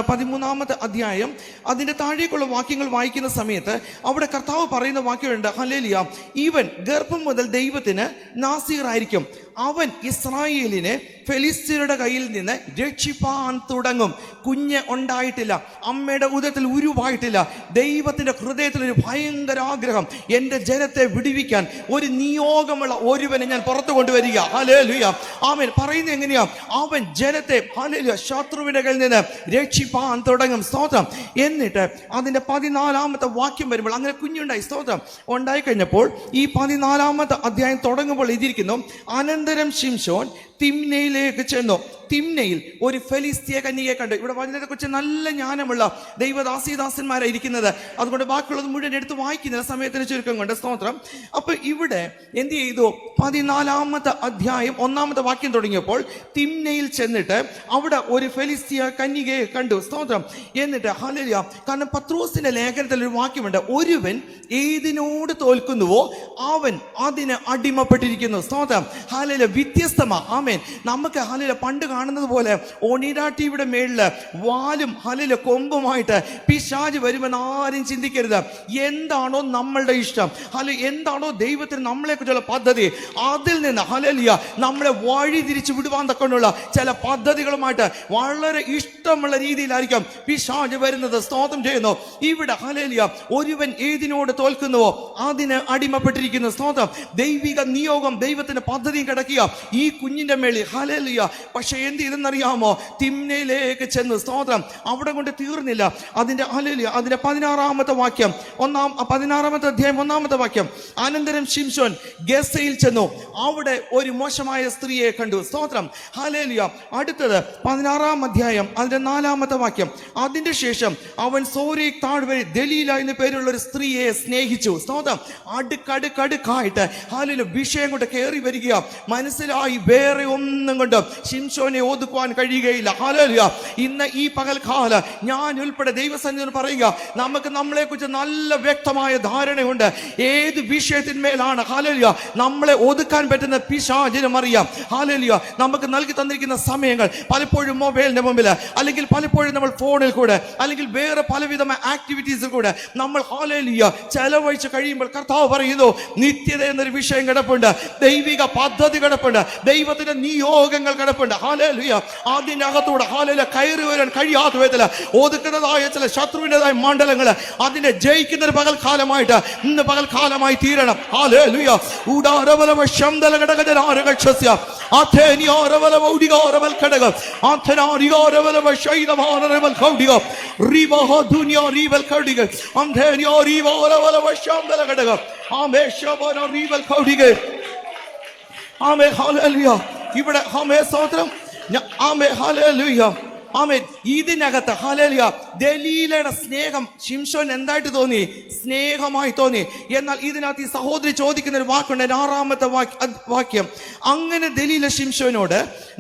13-ാമത്തെ അധ്യായം അതിൻ്റെ താഴേക്കുള്ള വാക്യങ്ങൾ വായിക്കുന്ന സമയത്ത് അവിടെ കർത്താവ് പറയുന്ന വാക്യമുണ്ട്, ഹല്ലേലൂയ, ഇവൻ ഗർഭം മുതൽ ദൈവത്തിന് നാസീറായിരിക്കും, അവൻ ഇസ്രായേലിനെ ഫെലിസ്ത്യരുടെ കയ്യിൽ നിന്ന് രക്ഷിപ്പാൻ തുടങ്ങും. കുഞ്ഞ് ഉണ്ടായിട്ടില്ല, അമ്മയുടെ ഉദരത്തിൽ ഉരുവായിട്ടില്ല. ദൈവത്തിന്റെ ഹൃദയത്തിൽ ഒരു ഭയങ്കര ആഗ്രഹം, എൻ്റെ ജനത്തെ വിടുവിക്കാൻ ഒരു നിയോഗമുള്ള ഒരുവനെ ഞാൻ പുറത്തു കൊണ്ടുവരിക. ഹല്ലേലൂയ. ആമേൻ. പറയുന്നത് എങ്ങനെയാ? അവൻ ജനത്തെ ഹല്ലേലൂയ ശത്രുവിന്റെ കയ്യിൽ നിന്ന് രക്ഷിപ്പാൻ തുടങ്ങും. സ്തോത്രം. എന്നിട്ട് അതിന്റെ 14-ാമത്തെ വാക്യം വരുമ്പോൾ അങ്ങനെ കുഞ്ഞുണ്ടായി. സ്തോത്രം. ഉണ്ടായി കഴിഞ്ഞപ്പോൾ ഈ 14-ാമത്തെ അധ്യായം തുടങ്ങുമ്പോൾ എഴുതിയിരിക്കുന്നു, അനന്തരം ശിംശോൻ തിമ്നയിലേക്ക് ചെന്നു. തിമ്നയിൽ ഒരു ഫെലിസ്ത്യ കന്യകയെ കണ്ടു. ഇവിടെ വചനത്തെ കുറിച്ച് നല്ല ജ്ഞാനമുള്ള ദൈവദാസിദാസന്മാരാണ് ഇരിക്കുന്നത്. അതുകൊണ്ട് ബാക്കിയുള്ളത് മുഴുവൻ എടുത്ത് വായിക്കുന്ന സമയത്തിന് ചുരുക്കം കൊണ്ട്. സ്തോത്രം. അപ്പൊ ഇവിടെ എന്ത് ചെയ്തു? 14-ാമത്തെ അധ്യായം 1-ാമത്തെ വാക്യം തുടങ്ങിയപ്പോൾ തിമ്നയിൽ ചെന്നിട്ട് അവിടെ ഒരു ഫെലിസ്ത്യ കന്യകയെ കണ്ടു. സ്തോത്രം. എന്നിട്ട് ഹല്ലേലൂയ, കാരണം പത്രോസിന്റെ ലേഖനത്തിൽ ഒരു വാക്യമുണ്ട്, ഒരുവൻ ഏതിനോട് തോൽക്കുന്നുവോ അവൻ അതിന് അടിമപ്പെട്ടിരിക്കുന്നു. സ്തോത്രം. ഹല്ലേലൂയ. വ്യത്യസ്തമാ. ആമേൻ. നമുക്ക് ഹല്ലേലൂയ പണ്ട് കാണുന്നത് പോലെ ഒണിഡ ടിവിയുടെ മേളില് വാലും ഹല്ലേലൂയ കൊമ്പുമായിട്ട് പിശാച് വരുമെന്ന് ആരും ചിന്തിക്കരുത്. എന്താണോ നമ്മളുടെ ഇഷ്ടം, ഹല്ലേലൂയ, എന്താണോ ദൈവത്തിന് നമ്മളെ കുറിച്ചുള്ള പദ്ധതി, അതിൽ നിന്ന് ഹല്ലേലൂയ നമ്മളെ വഴി തിരിച്ചു വിടുവാൻ തക്കൊണ്ടുള്ള ചില പദ്ധതികളുമായിട്ട് വളരെ ഇഷ്ടമുള്ള രീതിയിലായിരിക്കും പിശാച് വരുന്നത്. സ്തോത്രം ചെയ്യുന്നു. ഇവിടെ ഹല്ലേലൂയ ഒരുവൻ ഏതിനോട് തോൽക്കുന്നുവോ അതിന് അടിമപ്പെട്ടിരിക്കുന്നു. സ്തോത്രം. ദൈവിക നിയോഗം, ദൈവത്തിന്റെ പദ്ധതിയും കിടക്കുക ഈ കുഞ്ഞിന്റെ മേളിൽ. ഹല്ലേലൂയ. പക്ഷെ എന്ത് ചെയ്തെന്നറിയാമോ? തിമ്നയിലേക്ക് ചെന്ന്. സ്തോത്രം. അവിടെ കൊണ്ട് തീർന്നില്ല. അതിന്റെ ഹല്ലേലൂയ അതിന്റെ 16-ാമത്തെ വാക്യം, 16-ാമത്തെ അധ്യായം 1-ാമത്തെ വാക്യം, അനന്തരം ശിംശോൻ ഗസയിൽ ചെന്നു, അവിടെ ഒരു മോശമായ സ്ത്രീയെ കണ്ടു. സ്തോത്രം. ഹല്ലേലൂയ. അടുത്തത് 16-ാം അധ്യായം അതിന്റെ 4-ാമത്തെ വാക്യം, അതിന്റെ ശേഷം അവൻ സോരേക്ക് താഴ്വരയിൽ ദലീല എന്ന പേരുള്ള ഒരു സ്ത്രീയെ സ്നേഹിച്ചു. സ്തോത്രം. അടുക്കടുക്കടുക്കായിട്ട് ഹല്ലേലൂയ വിഷയം കൊണ്ട് കയറി വരിക. മനസ്സിലായി വേറെ ഒന്നും കൊണ്ട് ശിംശോനെ ഒതുക്കുവാൻ കഴിയുകയില്ല. ഹല്ലേലൂയ. ഇന്ന് ഈ പകൽക്കാല ഞാൻ ഉൾപ്പെടെ ദൈവസന്നിധിയിൽ പറയുക, നമുക്ക് നമ്മളെ കുറിച്ച് നല്ല വ്യക്തമായ ധാരണയുണ്ട്. ഏത് വിഷയത്തിന്മേലാണ് ഹല്ലേലൂയ നമ്മളെ ഒതുക്കാൻ പറ്റുന്ന പിശാചിനും അറിയാം. ഹല്ലേലൂയ. നമുക്ക് നൽകി തന്നിരിക്കുന്ന സമയങ്ങൾ പലപ്പോഴും മൊബൈലിന്റെ മുമ്പിൽ, അല്ലെങ്കിൽ പലപ്പോഴും നമ്മൾ ഫോണിൽ കൂടെ, അല്ലെങ്കിൽ വേറെ പലവിധമായ ആക്ടിവിറ്റീസിൽ കൂടെ നമ്മൾ ഹല്ലേലൂയ ചെലവഴിച്ച് കഴിയുമ്പോൾ കർത്താവ് പറയുന്നു, നിത്യത എന്നൊരു വിഷയം കിടപ്പുണ്ട്, ദൈവിക പദ്ധതി കിടപ്പുണ്ട്, ദൈവത്തിന്റെ നിയോഗങ്ങൾ കിടപ്പുണ്ട്. ഹല്ലേലൂയ. അതിനകത്തൂടെ ഹല്ലേലൂയ കയറി വരാൻ കഴിയാത്ത വിധത്തിൽ ഒതുക്കുന്നതായ ചില ശത്രുവിൻ്റെതായ മണ്ഡലങ്ങൾ അതിനെ ജയിക്കുന്ന ഒരു പകൽക്കാലമായിട്ട് ഇന്ന് പകൽക്കാലമായി തീരണം. ഹല്ലേലൂയ. ഉദാരവലവ ശംദല ഘടകജനാരകക്ഷസ്യ അഥേനിയാരവലവ ഉദികാരവൽ ഘടക അഥനാരിയാരവലവ ശൈദമാനരവൽ ഘൗഡിക റിവഹ ദുനിയ റിവൽ ഘൗഡിക അഥേനിയാരിവാരവലവ ശംദല ഘടക ആമേശവന റിവൽ ഘൗഡിക ആമേ. ഹല്ലേലൂയ. ഇവിടെ ആമേ. സ്തോത്രം. ആമേ. ഹല്ലേലൂയ. ആമേൻ. ഇതിനകത്ത് ഹല്ലേലൂയ ദലീലയുടെ സ്നേഹം ശിംശോൻ എന്തായിട്ട് തോന്നി? സ്നേഹമായി തോന്നി. എന്നാൽ ഇതിനകത്ത് ഈ സഹോദരി ചോദിക്കുന്ന ഒരു വാക്കുണ്ട്, 6-ാമത്തെ വാക്യം, അങ്ങനെ ദലീല ശിംശോനോട്,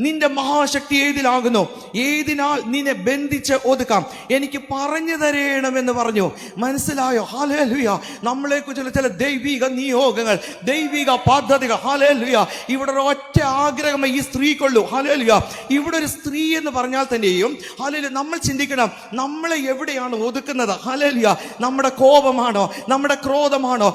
നിന്റെ മഹാശക്തി ഏതിലാകുന്നു? ഏതിനാൽ നിന്നെ ബന്ധിച്ച് ഒതുക്കാം? എനിക്ക് പറഞ്ഞു തരണമെന്ന് പറഞ്ഞു. മനസ്സിലായോ? ഹല്ലേലൂയ. നമ്മളെ കുറിച്ചുള്ള ചില ദൈവിക നിയോഗങ്ങൾ, ദൈവിക പദ്ധതികൾ. ഹല്ലേലൂയ. ഇവിടെ ഒറ്റ ആഗ്രഹമേ ഈ സ്ത്രീക്കുള്ളൂ. ഹല്ലേലൂയ. ഇവിടെ ഒരു സ്ത്രീ എന്ന് പറഞ്ഞാൽ തന്നെയും ഹല്ലേലൂയ, നമ്മൾ ചിന്തിക്കണം, നമ്മളെ എവിടെയാണ് ഒതുക്കുന്നത്? ഹല്ലേലൂയ, നമ്മുടെ കോപമാണോ, നമ്മുടെ ക്രോധമാണോ?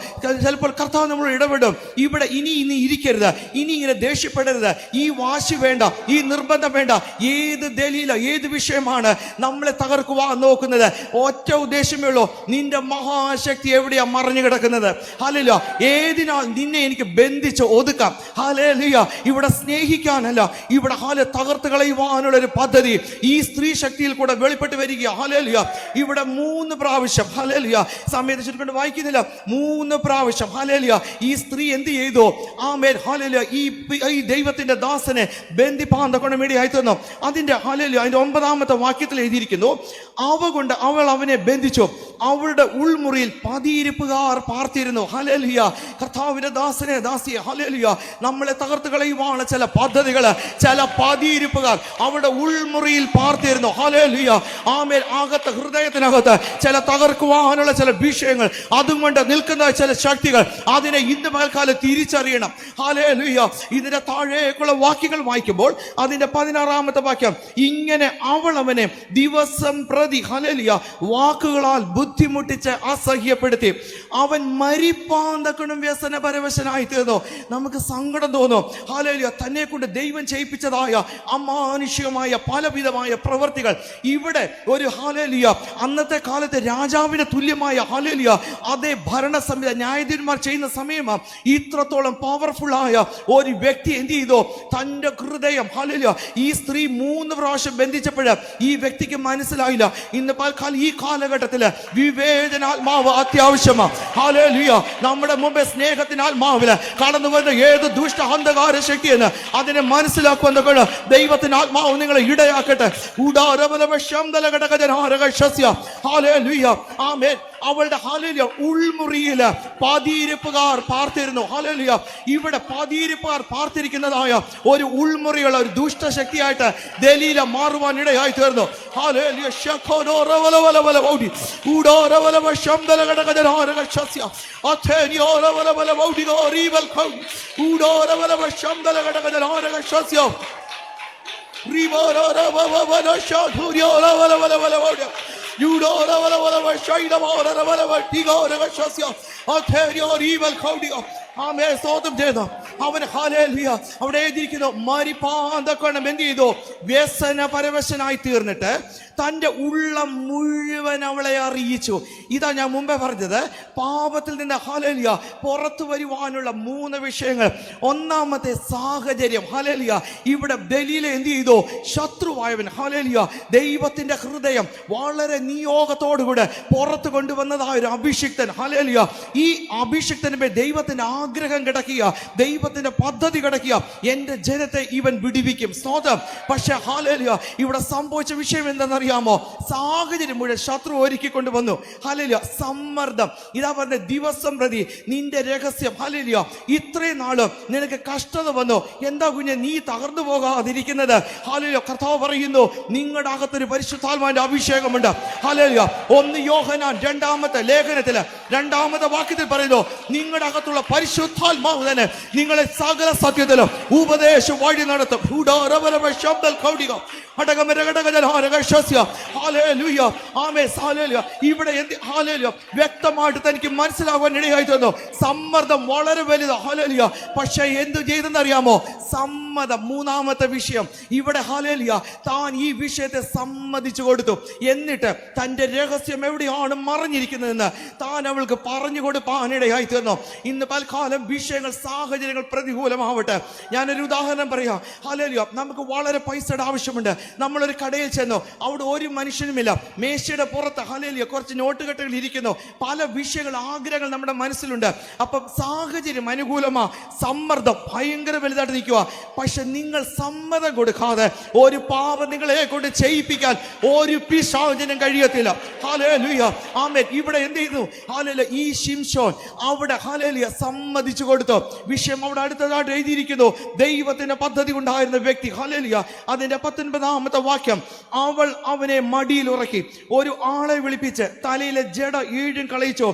ചിലപ്പോൾ കർത്താവ് നമ്മൾ ഇടപെടും, ഇവിടെ ഇനി ഇരിക്കരുത്, ഇനി ഇങ്ങനെ ദേഷ്യപ്പെടരുത്, ഈ വാശി വേണ്ട, ഈ നിർബന്ധം വേണ്ട. ഏത് ദലീല, ഏത് വിഷയമാണ് നമ്മളെ തകർക്കുവാൻ നോക്കുന്നത്? ഒറ്റ ഉദ്ദേശമേ ഉള്ളൂ, നിന്റെ മഹാശക്തി എവിടെയാ മറഞ്ഞു കിടക്കുന്നത്? ഹല്ലേലൂയ, ഏതിനാൽ നിന്നെ എനിക്ക് ബന്ധിച്ച് ഒതുക്കാം? ഹല്ലേലൂയ, ഇവിടെ സ്നേഹിക്കാനല്ല, ഇവിടെ തകർത്ത് കളയുവാനുള്ള ഒരു പദ്ധതി ഈ സ്ത്രീ ശക്തിയിൽ കൂടെ വെളിപ്പെട്ട് വരിക. ഹല്ലേലൂയ, ഇവിടെ 3 പ്രാവശ്യം, ഹല്ലേലൂയ, സമയത്ത് ചുരുക്കൊണ്ട് വായിക്കുന്നില്ല, 3 പ്രാവശ്യം ഹല്ലേലൂയ ഈ സ്ത്രീ എന്ത് ചെയ്തു? ആമേൻ, ഹല്ലേലൂയ, ഈ ദൈവത്തിന്റെ ദാസനെ ബന്ധിപ്പാൻ വേണ്ടിയായി തന്നു. അതിന്റെ ഹല്ലേലൂയ, അതിന്റെ 9ാമത്തെ വാക്യത്തിൽ എഴുതിയിരിക്കുന്നു, അവൾ അവനെ ബന്ധിച്ചു, അവളുടെ ഉൾമുറിയിൽ പതിയിരിപ്പുകാർ പാർത്തിരുന്നു. ഹല്ലേലൂയ, കർത്താവിന്റെ ദാസനെ, ദാസിയെ, ഹല്ലേലൂയ, നമ്മളെ തകർത്ത് കളയുവാണ് ചില പദ്ധതികൾ, ചില പതിയിരിപ്പുകാർ അവളുടെ ഉൾമുറിയിൽ പാർത്തിരുന്നു. ഹല്ലേലൂയ, ആമേൻ, അകത്ത് ഹൃദയത്തിനകത്ത് ചില തകർക്കുവാനുള്ള ചില വിഷയങ്ങൾ, അതുകൊണ്ട് നിൽക്കുന്ന ചില ശക്തികൾ, അതിനെ ഇന്ന് പകൽക്കാലം തിരിച്ചറിയണം. ഹല്ലേലൂയ, ഇതിന്റെ താഴേക്കുള്ള വാക്യങ്ങൾ വായിക്കുമ്പോൾ അതിന്റെ 16ാമത്തെ വാക്യം, ഇങ്ങനെ അവൾ അവനെ ദിവസം പ്രതി, ഹല്ലേലൂയ, വാക്കുകളാൽ ബുദ്ധിമുട്ടിച്ച് അസഹ്യപ്പെടുത്തി, അവൻ മരിപ്പാൻ തക്കണം വ്യസന പരവശനായി തീർന്നു. നമുക്ക് സങ്കടം തോന്നും. ഹല്ലേലൂയ, തന്നെ കൊണ്ട് ദൈവം ചെയ്യിപ്പിച്ചതായ അമാനുഷികമായ പലവിധമായ പ്രവർത്തികൾ ഇവിടെ ഒരു, ഹല്ലേലൂയ, അന്നത്തെ കാലത്ത് രാജാവിന് തുല്യമായ, ഹല്ലേലൂയ, അതേ ഭരണ സംവിധാന ന്യായാധിപന്മാർ ചെയ്യുന്ന സമയമാണ് ഇത്രത്തോളം പവർഫുൾ ആയ ഒരു വ്യക്തി എന്ത് ചെയ്തു? തന്റെ ഹൃദയം, ഹല്ലേലൂയ, ഈ സ്ത്രീ 3 പ്രാവശ്യം ബന്ധിച്ചപ്പോൾ ഈ വ്യക്തിക്ക് മനസ്സിലായില്ല. ഇന്ന് ഈ കാലഘട്ടത്തിൽ വിവേചനാത്മാവ് അത്യാവശ്യമാണ്. ഹല്ലേലൂയ, നമ്മുടെ മുമ്പേ സ്നേഹത്തിനാത്മാവില് കടന്നു വരുന്ന ഏത് ദുഷ്ട അന്ധകാര ശക്തിയെന്ന് അതിനെ മനസ്സിലാക്കുവാൻ ദൈവത്തിന്റെ ആത്മാവ് നിങ്ങളെ ഇടയാക്കട്ടെ. ഹല്ലേലൂയ, ആമേൻ. അവളുടെ, ഹല്ലേലൂയ, ഉൾമുറിയിൽ പതിയിരിപ്പുകാർ പാർത്തിരുന്നു. ഹല്ലേലൂയ, ഇവിടെ പതിയിരിപ്പുകാർ പാർത്തിരിക്കുന്നതായ ഒരു ഉൾമുറിയുള്ള ഒരു ദുഷ്ടശക്തിയായിട്ട് ദലീല മാറുവാൻ ഇടയായി തീർന്നു. ഹല്ലേലൂയ, അവൻ, ഹല്ലേലൂയ, അവിടെ എഴുതിയിരിക്കുന്നു, മരിപ്പാൻ തക്കവണ്ണം എന്ത് ചെയ്തു? വ്യസന പരവശനായി തീർന്നിട്ട് തൻ്റെ ഉള്ളം മുഴുവൻ അവളെ അറിയിച്ചു. ഇതാ ഞാൻ മുമ്പേ പറഞ്ഞത്, പാപത്തിൽ നിന്ന്, ഹല്ലേലൂയ, പുറത്തു വരുവാനുള്ള 3 വിഷയങ്ങൾ. ഒന്നാമത്തെ സാഹചര്യം, ഹല്ലേലൂയ, ഇവിടെ ദലീല എന്ത് ചെയ്തു? ശത്രുവായവൻ, ഹല്ലേലൂയ, ദൈവത്തിന്റെ ഹൃദയം വളരെ നിയോഗത്തോടുകൂടെ പുറത്തു കൊണ്ടുവന്നതായ ഒരു അഭിഷിക്തൻ, ഹല്ലേലൂയ, ഈ അഭിഷിക്തന് ദൈവത്തിന്റെ ആഗ്രഹം കിടക്കുക, ദൈവത്തിന്റെ പദ്ധതി കിടക്കുക, എന്റെ ജനത്തെ ഇവൻ വിടുവിക്കും. സ്തോത്രം. പക്ഷെ ഹല്ലേലൂയ, ഇവിടെ സംഭവിച്ച വിഷയം എന്താണെന്നറിയാമോ? സാഹചര്യം മുഴുവൻ ശത്രു ഒരുക്കിക്കൊണ്ട് വന്നു. ഹല്ലേലൂയ, സമ്മർദ്ദം. ഇതാ പറഞ്ഞ, ദിവസം പ്രതി നിന്റെ രഹസ്യം, ഹല്ലേലൂയ, ഇത്രയും നാളും നിനക്ക് കഷ്ടത വന്നു, എന്താ കുഞ്ഞെ നീ തകർന്നു പോകാതിരിക്കുന്നത്? ഹല്ലേലൂയ, കർത്താവ് പറയുന്നു, നിങ്ങളുടെ അകത്തൊരു പരിശുദ്ധാത്മാവിന്റെ അഭിഷേകമുണ്ട്. ഹല്ലേലൂയ, 1 യോഹന്നാൻ 2ാമത്തെ ലേഖനത്തില് 2ാമത്തെ വാക്യത്തിൽ പറയുന്നു, നിങ്ങളുടെ അകത്തുള്ള പരിശുദ്ധാത്മാവ് തന്നെ നിങ്ങളെ സകല സത്യത്തിലും ഉപദേശം വഴി നടത്തും. ഇവിടെ വ്യക്തമായിട്ട് തനിക്ക് മനസ്സിലാവാൻ ഇടയായി തന്നു. സമ്മർദ്ദം വളരെ വലുതാ. ഹല്ലേലൂയ, പക്ഷെ എന്ത് ചെയ്തെന്നറിയാമോ? സമ്മതം. 3ാമത്തെ വിഷയം ഇവിടെ, ഹല്ലേലൂയ, താൻ ഈ വിഷയത്തെ സമ്മതിച്ചു കൊടുത്തു. എന്നിട്ട് തന്റെ രഹസ്യം എവിടെയാണ് മറഞ്ഞിരിക്കുന്നതെന്ന് താൻ അവൾക്ക് പറഞ്ഞു കൊടുപ്പാനിടയായി തീർന്നു. ഇന്ന് പൽക്കാലം വിഷയങ്ങൾ, സാഹചര്യങ്ങൾ പ്രതികൂലമാവട്ടെ. ഞാനൊരു ഉദാഹരണം പറയാം. ഹല്ലേലൂയ, നമുക്ക് വളരെ പൈസയുടെ ആവശ്യമുണ്ട്. നമ്മളൊരു കടയിൽ ചെന്നു, അവിടെ ഒരു മനുഷ്യനുമില്ല, മേശയുടെ പുറത്ത്, ഹല്ലേലൂയ, കുറച്ച് നോട്ടുകെട്ടുകൾ ഇരിക്കുന്നു. പല വിഷയങ്ങൾ, ആഗ്രഹങ്ങൾ നമ്മുടെ മനസ്സിലുണ്ട്. അപ്പം സാഹചര്യം അനുകൂലമാ, സമ്മർദ്ദം ഭയങ്കര വലുതായിട്ട് നിൽക്കുക. പക്ഷെ നിങ്ങൾ സമ്മതം കൊടുക്കാതെ ഒരു പാപം നിങ്ങളെ കൊണ്ട് ചെയ്യിപ്പിക്കാൻ ഒരു പിശാചിനും കഴിയത്തില്ല. ഹല്ലേലൂയ, ആമേൻ. ഇവിടെ എന്ത് ചെയ്യുന്നു? ഹല്ലേലൂയ, ഈ ശിംശോൻ അവിടെ, ഹല്ലേലൂയ, സമ്മതിച്ചു കൊടുത്തു. വിഷയം അവിടെ അടുത്തതായിട്ട് എഴുതിയിരിക്കുന്നു. ദൈവത്തിന്റെ പദ്ധതി ഉണ്ടായിരുന്ന വ്യക്തി, ഹല്ലേലൂയ, അതിന്റെ 19ാമത്തെ വാക്യം, അവൾ അവനെ മടിയിൽ ഉറക്കി ഒരു ആളെ വിളിപ്പിച്ച് തലയിലെ ജട ഈഴും കളയിച്ചു.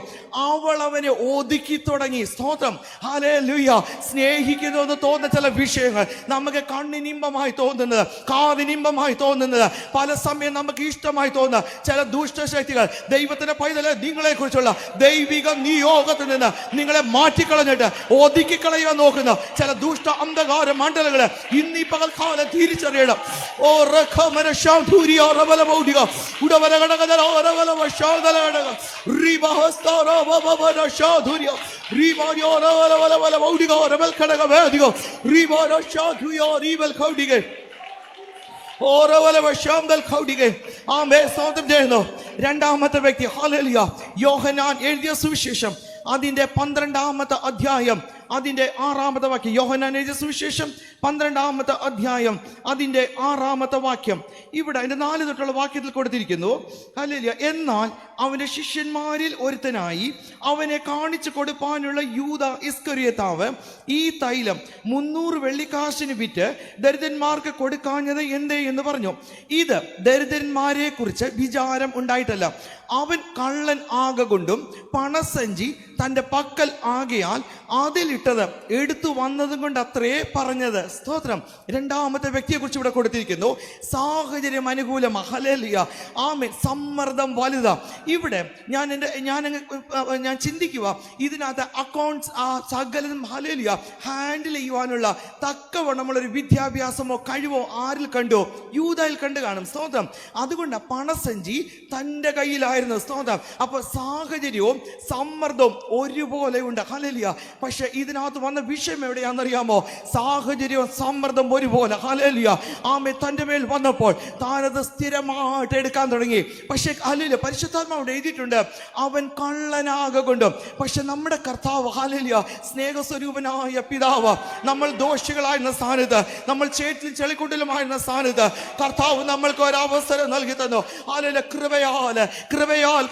അവൾ അവനെ ഒതുക്കി തുടങ്ങി. സ്തോത്രം, ഹല്ലേലൂയ. സ്നേഹിക്കുന്നു എന്ന് തോന്നുന്ന ചില വിഷയങ്ങൾ നമുക്ക് കണ്ണിനിമ്പമായി തോന്നുന്നത്, കാതിനിമ്പമായി തോന്നുന്നത്, പല സമയം നമുക്ക് ഇഷ്ടമായി തോന്നുന്ന ചില ദുഷ്ടശക്തികൾ ദൈവത്തിന്റെ പൈതലെ നിങ്ങളെ കുറിച്ചുള്ള ദൈവിക നിയോഗത്തിൽ നിന്ന് നിങ്ങളെ മാറ്റിക്കളഞ്ഞിട്ട് ഒതുക്കിക്കളയാൻ നോക്കുന്ന ചില ദുഷ്ട അന്ധകാര മണ്ഡലങ്ങള് ഇന്നീ പകൽക്കാലം തിരിച്ചറിയണം. ഓ റഖമന ശാധൂരിയ റവല മൗഡിക ഉടവല ഗടഗദ റവല ശാദല ഗടഗ റിബഹസ്തര ബബബന ശാധൂരിയ റിബായോ റവല വല മൗഡിക റവൽ ഘടക വേദിക റിബാന ശാധൂയ റിബൽ ഖൗഡിക ഓരവല വശാംദൽ ഖൗഡിക. ആമേൻ. സ്തോത്രം ചെയ്യുന്നു. രണ്ടാമത്തെ വ്യക്തി, ഹല്ലേലൂയ, യോഹന്നാൻ എഴുതിയ സുവിശേഷം അതിന്റെ 12-ാമത്തെ അധ്യായം അതിന്റെ 6-ാമത്തെ വാക്യം. യോഹന്നാൻ എഴുതിയ സുവിശേഷം 12-ാമത്തെ അധ്യായം അതിന്റെ 6-ാമത്തെ വാക്യം. ഇവിടെ അതിന്റെ 4 തൊട്ടുള്ള വാക്യത്തിൽ കൊടുത്തിരിക്കുന്നു, ഹല്ലേലൂയ, എന്നാൽ അവന്റെ ശിഷ്യന്മാരിൽ ഒരുത്തനായി അവനെ കാണിച്ചു കൊടുപ്പാനുള്ള യൂദ ഇസ്കറിയോത്താവ് ഈ തൈലം 300 വെള്ളിക്കാശിന് വിറ്റ് ദരിദ്രന്മാർക്ക് കൊടുക്കാഞ്ഞത് എന്തേ എന്ന് പറഞ്ഞു. ഇത് ദരിദ്രന്മാരെ കുറിച്ച് വിചാരം ഉണ്ടായിട്ടല്ല, അവൻ കള്ളൻ ആകൊണ്ടും പണസഞ്ചി തന്റെ പക്കൽ ആകയാൽ അതിലിട്ടത് എടുത്തു വന്നതും കൊണ്ട് അത്രേ പറഞ്ഞത്. സ്തോത്രം. രണ്ടാമത്തെ വ്യക്തിയെ കുറിച്ച് ഇവിടെ കൊടുത്തിരിക്കുന്നു, സാഹചര്യം അനുകൂലം, ഹല്ലേലൂയ, ആമേൻ, സമ്മർദ്ദം വലുതാ. ഇവിടെ ഞാൻ ചിന്തിക്കുക, ഇതിനകത്ത് അക്കൗണ്ട്സ് സകലതും, ഹല്ലേലൂയ, ഹാൻഡിൽ ചെയ്യുവാനുള്ള തക്കവണ്ണമുള്ളൊരു വിദ്യാഭ്യാസമോ കഴിവോ ആരിൽ കണ്ടോ? യൂദയിൽ കണ്ടു കാണും. സ്തോത്രം. അതുകൊണ്ട് പണസഞ്ചി തൻ്റെ കയ്യിലായിരുന്നു. സ്തോത്രം. അപ്പോൾ സാഹചര്യവും സമ്മർദ്ദവും ഒരുപോലെ ഉണ്ട്. ഹല്ലേലൂയ. പക്ഷെ ഇതിനകത്ത് വന്ന വിഷയം എവിടെയാണെന്നറിയാമോ? സാഹചര്യവും സമ്മർദ്ദം ഒരുപോലെ. ഹല്ലേലൂയ. ആമേൻ. തൻ്റെ മേൽ വന്നപ്പോൾ താനത് സ്ഥിരമായിട്ട് എടുക്കാൻ തുടങ്ങി. പക്ഷെ ഹല്ലേലൂയ, പരിശുദ്ധാത്മാവ് എഴുതിയിട്ടുണ്ട്, അവൻ കള്ളനാകൊണ്ടും. പക്ഷെ നമ്മുടെ കർത്താവ്, ഹല്ലേലൂയ, സ്നേഹസ്വരൂപനായ പിതാവ്, നമ്മൾ ദോഷികളായിരുന്ന സ്ഥാനത്ത്, നമ്മൾ ചേറ്റിൽ ചെളിക്കുണ്ടിലുമായിരുന്ന സ്ഥാനത്ത് കർത്താവ് നമ്മൾക്ക് ഒരവസരം നൽകി തന്നു. ഹല്ലേലൂയ. കൃപയാൽ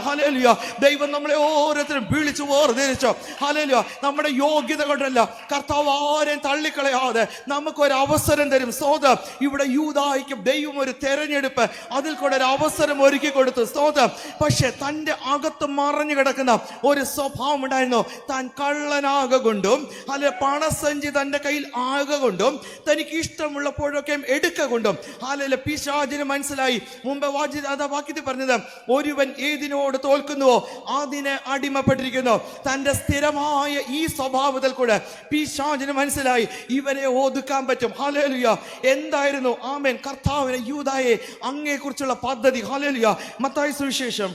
ഹല്ലേലൂയ, ദൈവം നമ്മളെ ഓരോരുത്തരും വിളിച്ചു വേർതിരിച്ചു. ഹല്ലേലൂയ. നമ്മുടെ യോഗ്യത കൊണ്ടല്ല, കർത്താവ് ആരെയും തള്ളിക്കളയാതെ നമുക്കൊരു അവസരം തരും. സ്തോത്രം. ഇവിടെ യൂദായിക്കും ദൈവം ഒരു തെരഞ്ഞെടുപ്പ്, അതിൽ കൂടെ ഒരു അവസരം ഒരുക്കി കൊടുത്തു. സ്തോത്രം. പക്ഷെ തൻ്റെ അകത്ത് മറഞ്ഞു കിടക്കുന്ന ഒരു സ്വഭാവം ഉണ്ടായിരുന്നു. താൻ കള്ളനാകൊണ്ടും അല്ലെ പണസഞ്ചി തൻ്റെ കയ്യിൽ ആകൊണ്ടും തനിക്ക് ഇഷ്ടമുള്ളപ്പോഴൊക്കെ എടുക്കൊണ്ടും, അല്ലെ പിശാചിന് മനസ്സിലായി. മുമ്പ് വാക്യത്തിൽ പറഞ്ഞത്, ഒരുവൻ ഏതിനോട് തോൽക്കുന്നുവോ അതിനെ അടിമപ്പെട്ടിരിക്കുന്നു. തൻ്റെ സ്ഥിരമായ ഈ സ്വഭാവത്തിൽ കൂടെ പിശാചിന് മനസ്സിലായി ഇവനെ ഒതുക്കാൻ പറ്റും. ഹല്ലേലൂയ. എന്തായിരുന്നു, ആമേൻ, കർത്താവിനെ യൂദായെ അങ്ങേക്കുറിച്ചുള്ള പദ്ധതി? ഹല്ലേലൂയ. മത്തായി സുവിശേഷം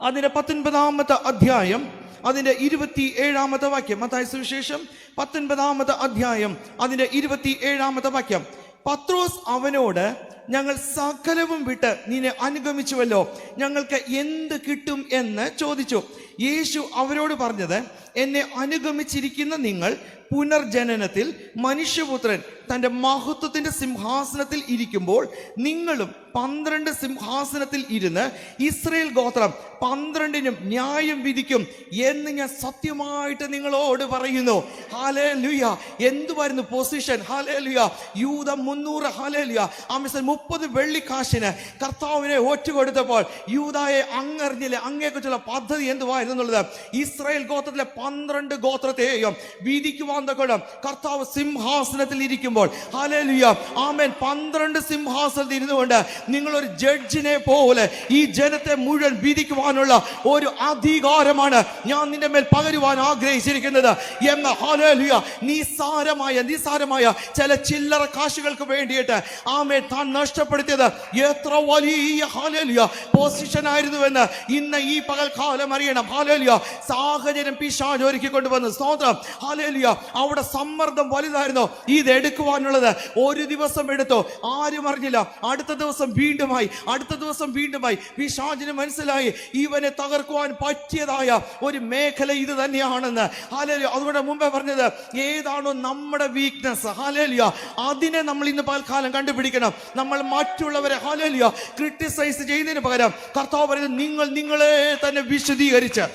അതിന്റെ 19-ാമത്തെ അധ്യായം അതിന്റെ 27-ാമത്തെ വാക്യം. മത്തായി സുവിശേഷം 19-ാമത്തെ അധ്യായം അതിന്റെ 27-ാമത്തെ വാക്യം. പത്രോസ് അവനോട്, ഞങ്ങൾ സകലവും വിട്ട് നിന്നെ അനുഗമിച്ചുവല്ലോ, ഞങ്ങൾക്ക് എന്ത് കിട്ടും എന്ന് ചോദിച്ചു. യേശു അവരോട് പറഞ്ഞത്, എന്നെ അനുഗമിച്ചിരിക്കുന്ന നിങ്ങൾ പുനർജനനത്തിൽ മനുഷ്യപുത്രൻ തൻ്റെ മഹത്വത്തിൻ്റെ സിംഹാസനത്തിൽ ഇരിക്കുമ്പോൾ നിങ്ങളും 12 സിംഹാസനത്തിൽ ഇരുന്ന് ഇസ്രായേൽ ഗോത്രം 12നും ന്യായം വിധിക്കും എന്ന് ഞാൻ സത്യമായിട്ട് നിങ്ങളോട് പറയുന്നു. ഹല്ലേലൂയ. എന്തുവായിരുന്നു പൊസിഷൻ? ഹല്ലേലൂയ. യൂദ 300, ഹല്ലേലൂയ, 30 വെള്ളിക്കാശിന് കർത്താവിനെ ഒറ്റുകൊടുത്തപ്പോൾ യൂദായെ അങ്ങറിഞ്ഞില്ലേ? അങ്ങേക്കുറിച്ചുള്ള പദ്ധതി എന്തുവായിരുന്നു എന്നുള്ളത്. ഇസ്രായേൽ ഗോത്രത്തിലെ 12 ഗോത്രത്തെയും വിധിക്കുവാൻ തക്കോണം കർത്താവ് സിംഹാസനത്തിൽ ഇരിക്കുമ്പോൾ, ഹല്ലേലൂയ, ആമേൻ, 12 സിംഹാസനത്തിൽ ഇരുന്നുകൊണ്ട് നിങ്ങളൊരു ജഡ്ജിനെ പോലെ ഈ ജനത്തെ മുഴുവൻ വിധിക്കുവാനുള്ള ഒരു അധികാരമാണ് ഞാൻ നിന്റെ മേൽ പകരുവാൻ ആഗ്രഹിച്ചിരിക്കുന്നത് എന്ന, ഹല്ലേലൂയ, നിസാരമായ ചില ചില്ലറ കാശുകൾക്ക് വേണ്ടിയിട്ട് ആമേൻ താൻ നഷ്ടപ്പെടുത്തിയത് എത്ര വലിയ, ഹല്ലേലൂയ, പൊസിഷൻ ആയിരുന്നുവെന്ന് ഇന്ന് ഈ പകൽക്കാലം അറിയണം. ഹല്ലേലൂയ. സാഹചര്യം പിശാച് ഒരുക്കി കൊണ്ടുവന്നു. സ്തോത്രം. ഹല്ലേലൂയ. അവിടെ സമ്മർദ്ദം വലുതായിരുന്നു. ഇത് എടുക്കുവാനുള്ളത് ഒരു ദിവസം എടുത്തു, ആരും അറിഞ്ഞില്ല. അടുത്ത ദിവസം വീണ്ടുമായി പിശാചിന് മനസ്സിലായി ഇവനെ തകർക്കുവാൻ പറ്റിയതായ ഒരു മേഖല ഇത് തന്നെയാണെന്ന്. ഹല്ലേലൂയ. അതുകൊണ്ട് മുമ്പേ പറഞ്ഞത്, ഏതാണോ നമ്മുടെ വീക്ക്നെസ്, ഹല്ലേലൂയ, അതിനെ നമ്മൾ ഇന്ന് പൽക്കാലം കണ്ടുപിടിക്കണം. നമ്മൾ മറ്റുള്ളവരെ, ഹല്ലേലൂയ, ക്രിട്ടിസൈസ് ചെയ്യുന്നതിന് പകരം കർത്താവ് പറയുന്നത്, നിങ്ങളെ തന്നെ വിശദീകരിച്ച്,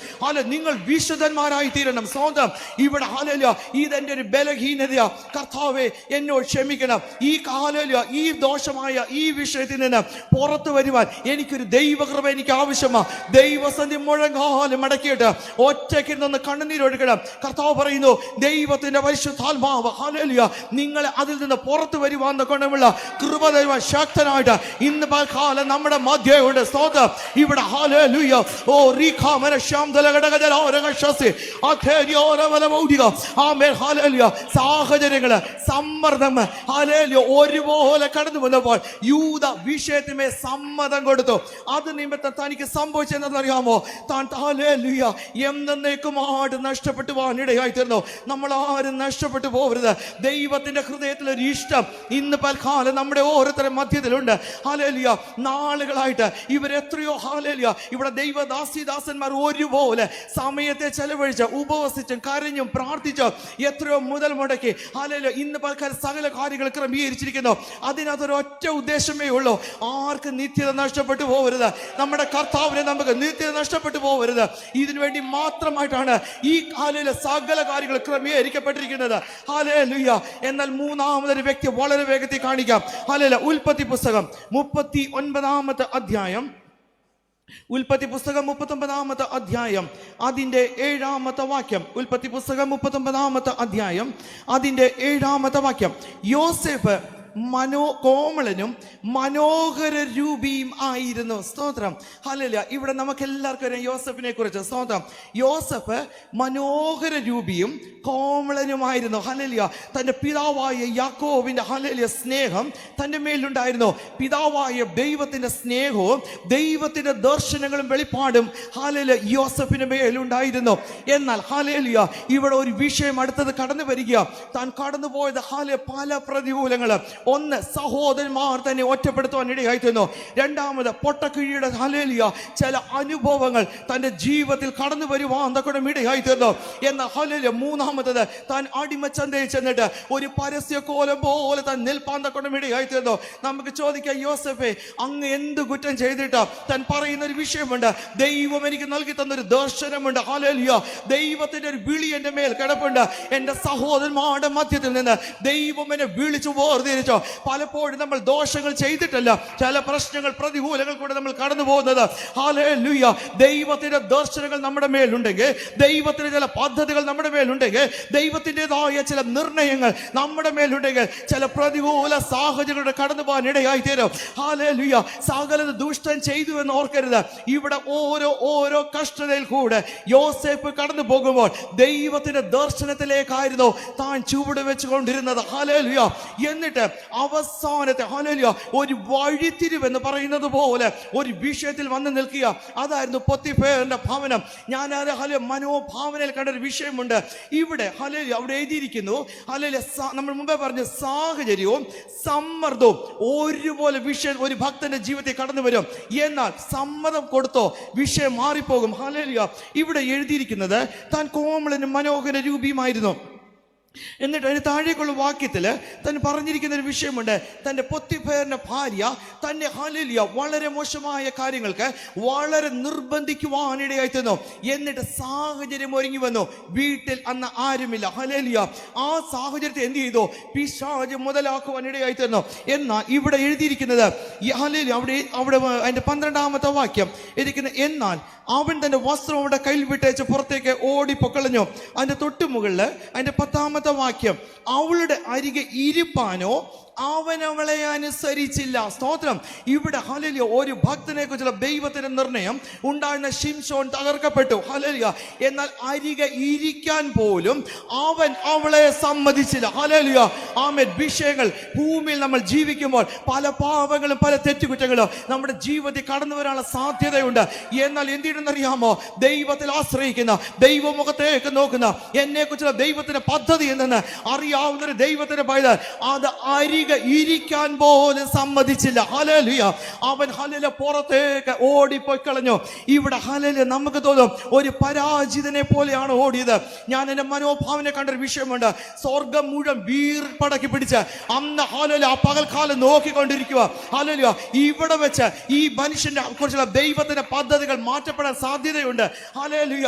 നിങ്ങൾ വിശുദ്ധന്മാരായി തീരണം. സ്വന്തം ഇവിടെ, ഹല്ലേലൂയ, ഇതെന്റെ ഒരു ബലഹീനതയാ, കർത്താവേ എന്നോട് ക്ഷമിക്കണം. ഈ കാലം ഈ ദോഷമായ ഈ വിഷയത്തിൽ നിന്ന് പുറത്തു വരുവാൻ എനിക്കൊരു ദൈവകൃപ എനിക്ക് ആവശ്യമാ. ദൈവസന്ധി മുഴങ്ങാലും മടക്കിയിട്ട് ഒറ്റയ്ക്ക് നിന്ന് കണ്ണുനീരൊഴുക്കണം. കർത്താവ് പറയുന്നു, ദൈവത്തിന്റെ പരിശുദ്ധാത്മാവ് ഹല്ലേലൂയ നിങ്ങളെ അതിൽ നിന്ന് പുറത്തു വരുവാൻ കൊണ്ടുമുള്ള കൃപ തരുവാൻ ശക്തനായിട്ട് ഇന്ന് പൽക്കാലം നമ്മുടെ മധ്യയുണ്ട്. സ്തോത്രം. ഇവിടെ ഹല്ലേലൂയ ഓ റീഖാമന ശാംദലഗടഗജലോരഗശസി അഥേരിയോരവലമൗദിക ആമേൻ ഹല്ലേലൂയ സാഹചര്യങ്ങൾ സമ്മർദ്ദം ഹല്ലേലൂയ ഒരുപോലെ കടന്നു വന്നപ്പോൾ യൂദ വിഷയത്തിന്മേ സമ്മതം കൊടുത്തു. അത് നിമിത്തം തനിക്ക് സംഭവിച്ചെന്നറിയാമോ? താൻ ഹല്ലേലൂയ എന്നേക്കുമായിട്ട് നഷ്ടപ്പെട്ടു പോകാനിടയായി തീർന്നു. നമ്മൾ ആരും നഷ്ടപ്പെട്ടു പോകരുത്. ദൈവത്തിന്റെ ഹൃദയത്തിൽ ഒരു ഇഷ്ടം ഇന്ന് പൽക്കാലം നമ്മുടെ ഓരോരുത്തരുടെ മധ്യത്തിലുണ്ട്. ഹല്ലേലൂയ നാളുകളായിട്ട് ഇവരെത്രയോ ഹല്ലേലൂയ ഇവിടെ ദൈവദാസിദാസന്മാർ ഒരുപോലെ സമയത്തെ ചെലവഴിച്ച് ഉപവസിച്ചും കരഞ്ഞും പ്രാർത്ഥിച്ചും എത്രയോ മുതൽ മുടക്കി ഹല്ലേലൂയ ഇന്ന് പൽക്കാലം സകല കാര്യങ്ങൾ ക്രമീകരിച്ചിരിക്കുന്നു. അതിനകത്തൊരു ഒറ്റ ഉദ്ദേശമേ ഉള്ളൂ, ആർക്ക് നിത്യത നഷ്ടപ്പെട്ടു പോകരുത്. നമ്മുടെ കർത്താവിനെ നമുക്ക് നിത്യത നഷ്ടപ്പെട്ടു പോകരുത്. ഇതിനു വേണ്ടി മാത്രമായിട്ടാണ് ഈ ഹല്ലേലൂയ സകല കാര്യങ്ങൾ ക്രമീകരിക്കപ്പെട്ടിരിക്കുന്നത്. ഹല്ലേലൂയ. എന്നാൽ മൂന്നാമതൊരു വ്യക്തി വളരെ വേഗത്തിൽ കാണിക്കാം. ഹല്ലേലൂയ. ഉൽപ്പത്തി പുസ്തകം 39 അധ്യായം, ഉൽപ്പത്തി പുസ്തകം 39 അധ്യായം അതിന്റെ 7 വാക്യം. ഉൽപ്പത്തി പുസ്തകം 39 അധ്യായം അതിന്റെ 7 വാക്യം. യോസേഫ് കോമളനും മനോഹര രൂപിയും ആയിരുന്നു. സ്തോത്രം. ഹല്ലേലൂയ. ഇവിടെ നമുക്ക് എല്ലാവർക്കും അറിയാം യോസഫിനെ കുറിച്ച്. സ്തോത്രം. യോസഫ് മനോഹര രൂപിയും കോമളനുമായിരുന്നു. ഹല്ലേലൂയ. തന്റെ പിതാവായ യാക്കോബിന്റെ ഹല്ലേലൂയ സ്നേഹം തന്റെ മേലുണ്ടായിരുന്നു. പിതാവായ ദൈവത്തിന്റെ സ്നേഹവും ദൈവത്തിന്റെ ദർശനങ്ങളും വെളിപ്പാടും ഹല്ലേലൂയ യോസഫിന്റെ മേലുണ്ടായിരുന്നു. എന്നാൽ ഹല്ലേലൂയ ഇവിടെ ഒരു വിഷയം അടുത്തത് കടന്നു വരിക. താൻ കടന്നുപോയത് ഹല്ലേലൂയ പല പ്രതികൂലങ്ങൾ. ഒന്ന്, സഹോദരന്മാർ തന്നെ ഒറ്റപ്പെടുത്തുവാൻ ഇടയായിത്തീർന്നു. രണ്ടാമത്, പൊട്ടക്കിഴിയുടെ ഹല്ലേലൂയ ചില അനുഭവങ്ങൾ തന്റെ ജീവിതത്തിൽ കടന്നു വരുവാൻ ഇടയായിത്തീർന്നു. എന്നാൽ ഹല്ലേലൂയ മൂന്നാമത്തത്, താൻ അടിമച്ചന്തയിൽ ചെന്നിട്ട് ഒരു പരസ്യ കോലം പോലെ താൻ നിൽപ്പാൻ ഇടയായിത്തീർന്നു. നമുക്ക് ചോദിക്കാം, യോസഫേ അങ്ങ് എന്ത് കുറ്റം ചെയ്തിട്ട്? താൻ പറയുന്ന ഒരു വിഷയമുണ്ട്, ദൈവം എനിക്ക് നൽകി തന്നൊരു ദർശനമുണ്ട്. ഹല്ലേലൂയ. ദൈവത്തിന്റെ ഒരു വിളി എന്റെ മേൽ കിടപ്പുണ്ട്. എന്റെ സഹോദരന്മാരുടെ മധ്യത്തിൽ നിന്ന് ദൈവം എന്നെ വിളിച്ചു വേർതിരിച്ചു. പലപ്പോഴും നമ്മൾ ദോഷങ്ങൾ ചെയ്തിട്ടല്ല, ചില പ്രശ്നങ്ങൾ പ്രതികൂലങ്ങൾ കൂടെ നമ്മൾ കടന്നു പോകുന്നത്. ഹല്ലേലൂയ. ദൈവത്തിന്റെ ദർശനങ്ങൾ നമ്മുടെ മേലുണ്ടെങ്കിൽ, ദൈവത്തിന്റെ ചില പദ്ധതികൾ നമ്മുടെ മേലുണ്ടെങ്കിൽ, ദൈവത്തിൻ്റെതായ ചില നിർണയങ്ങൾ നമ്മുടെ മേലുണ്ടെങ്കിൽ, ചില പ്രതികൂല സാഹചര്യങ്ങളുടെ കടന്നു പോകാൻ ഇടയായി തീരും. ഹല്ലേലൂയ. സകലത് ദുഷ്ടൻ ചെയ്തു എന്ന് ഓർക്കരുത്. ഇവിടെ ഓരോ കഷ്ടതയിൽ കൂടെ യോസേഫ് കടന്നു പോകുമ്പോൾ ദൈവത്തിന്റെ ദർശനത്തിലേക്കായിരുന്നു താൻ ചുവട് വെച്ചുകൊണ്ടിരുന്നത്. ഹല്ലേലൂയ. എന്നിട്ട് അവസാനത്തെ ഹല്ലേലൂയ ഒരു വഴിത്തിരിവെന്ന് പറയുന്നത് പോലെ ഒരു വിഷയത്തിൽ വന്ന് നിൽക്കുക. അതായിരുന്നു പോത്തിഫേറിന്റെ ഭവനം. ഞാൻ അത് ഹല്ലേലൂയ മനോഭാവനയിൽ കണ്ടൊരു വിഷയമുണ്ട്. ഇവിടെ ഹല്ലേലൂയ അവിടെ എഴുതിയിരിക്കുന്നു, ഹല്ലേലൂയ നമ്മൾ മുമ്പേ പറഞ്ഞ സാഹചര്യവും സമ്മർദ്ദവും ഒരുപോലെ വിഷയം ഒരു ഭക്തന്റെ ജീവിതത്തിൽ കടന്നു വരും. എന്നാൽ സമ്മതം കൊടുത്തോ വിഷയം മാറിപ്പോകും. ഹല്ലേലൂയ. ഇവിടെ എഴുതിയിരിക്കുന്നത് താൻ കോമളനും മനോഹര രൂപിയുമായിരുന്നു. എന്നിട്ട് അതിന് താഴേക്കുള്ള വാക്യത്തിൽ താൻ പറഞ്ഞിരിക്കുന്ന ഒരു വിഷയമുണ്ട്. തൻ്റെ പൊത്തിഫേറിന്റെ ഭാര്യ തന്നെ ഹല്ലേലൂയ വളരെ മോശമായ കാര്യങ്ങൾക്ക് വളരെ നിർബന്ധിക്കുവാനിടയായി തീർന്നു. എന്നിട്ട് സാഹചര്യം ഒരുങ്ങി വന്നു. വീട്ടിൽ അന്ന് ആരുമില്ല. ഹല്ലേലൂയ. ആ സാഹചര്യത്തെ എന്ത് ചെയ്തു? പിശാച് മുതലാക്കുവാനിടയായി തീർന്നു. എന്നാൽ ഇവിടെ എഴുതിയിരിക്കുന്നത് ഹല്ലേലൂയ അവിടെ അതിന്റെ 12 വാക്യം ഇരിക്കുന്നത്, എന്നാൽ അവൻ തന്റെ വസ്ത്രം അവിടെ കയ്യിൽ വിട്ടേച്ച് പുറത്തേക്ക് ഓടിപ്പൊക്കളഞ്ഞു. അതിന്റെ തൊട്ടുമുകളിൽ അതിന്റെ 10 വാക്യം, അവളുടെ അരികെ ഇരിപ്പാനോ അവൻ അവളെ അനുസരിച്ചില്ല. സ്തോത്രം. ഇവിടെ ഹല്ലേലൂയ ഒരു ഭക്തനെ കുറിച്ചുള്ള ദൈവത്തിന്റെ നിർണയം ഉണ്ടായിരുന്ന ശിംശോൻ തകർക്കപ്പെട്ടു. ഹല്ലേലൂയ. എന്നാൽ അരികെ ഇരിക്കാൻ പോലും അവൻ അവളെ സമ്മതിച്ചില്ല. ഹല്ലേലൂയ. ആമേൻ. വിഷയങ്ങൾ ഭൂമിയിൽ നമ്മൾ ജീവിക്കുമ്പോൾ പല പാപങ്ങളും പല തെറ്റുകുറ്റങ്ങളും നമ്മുടെ ജീവിതത്തിൽ കടന്നു വരാനുള്ള സാധ്യതയുണ്ട്. എന്നാൽ എന്തിനെന്നറിയാമോ? ദൈവത്തിൽ ആശ്രയിക്കുന്ന, ദൈവമുഖത്തേക്ക് നോക്കുന്ന, എന്നെ കുറിച്ചുള്ള ദൈവത്തിന്റെ പദ്ധതി എന്തെന്ന് അറിയാവുന്ന ഒരു ദൈവത്തിന്റെ പൈതൽ അത് അരികെ കന്യക ഇരിക്കാൻ പോലും സമ്മതിച്ചില്ല. ഹല്ലേലൂയ. അവൻ ഹല്ലേലൂയ പുറത്തേക്ക് ഓടിപ്പോയി കളഞ്ഞു. ഇവിടെ ഹല്ലേലൂയ നമുക്ക് തോന്നും ഒരു പരാജിതനെ പോലെയാണ് ഓടിയത്. ഞാൻ എന്റെ മനോഭാവനെ കണ്ടൊരു വിഷയമുണ്ട്. സ്വർഗം മുഴുവൻ വീർപ്പടക്കി പിടിച്ച് അന്ന് ഹല്ലേലൂയ ആ പകൽക്കാലം നോക്കിക്കൊണ്ടിരിക്കുക. ഹല്ലേലൂയ ഇവിടെ വെച്ച് ഈ മനുഷ്യന്റെ കുറിച്ചുള്ള ദൈവത്തിന്റെ പദ്ധതികൾ മാറ്റപ്പെടാൻ സാധ്യതയുണ്ട്. ഹല്ലേലൂയ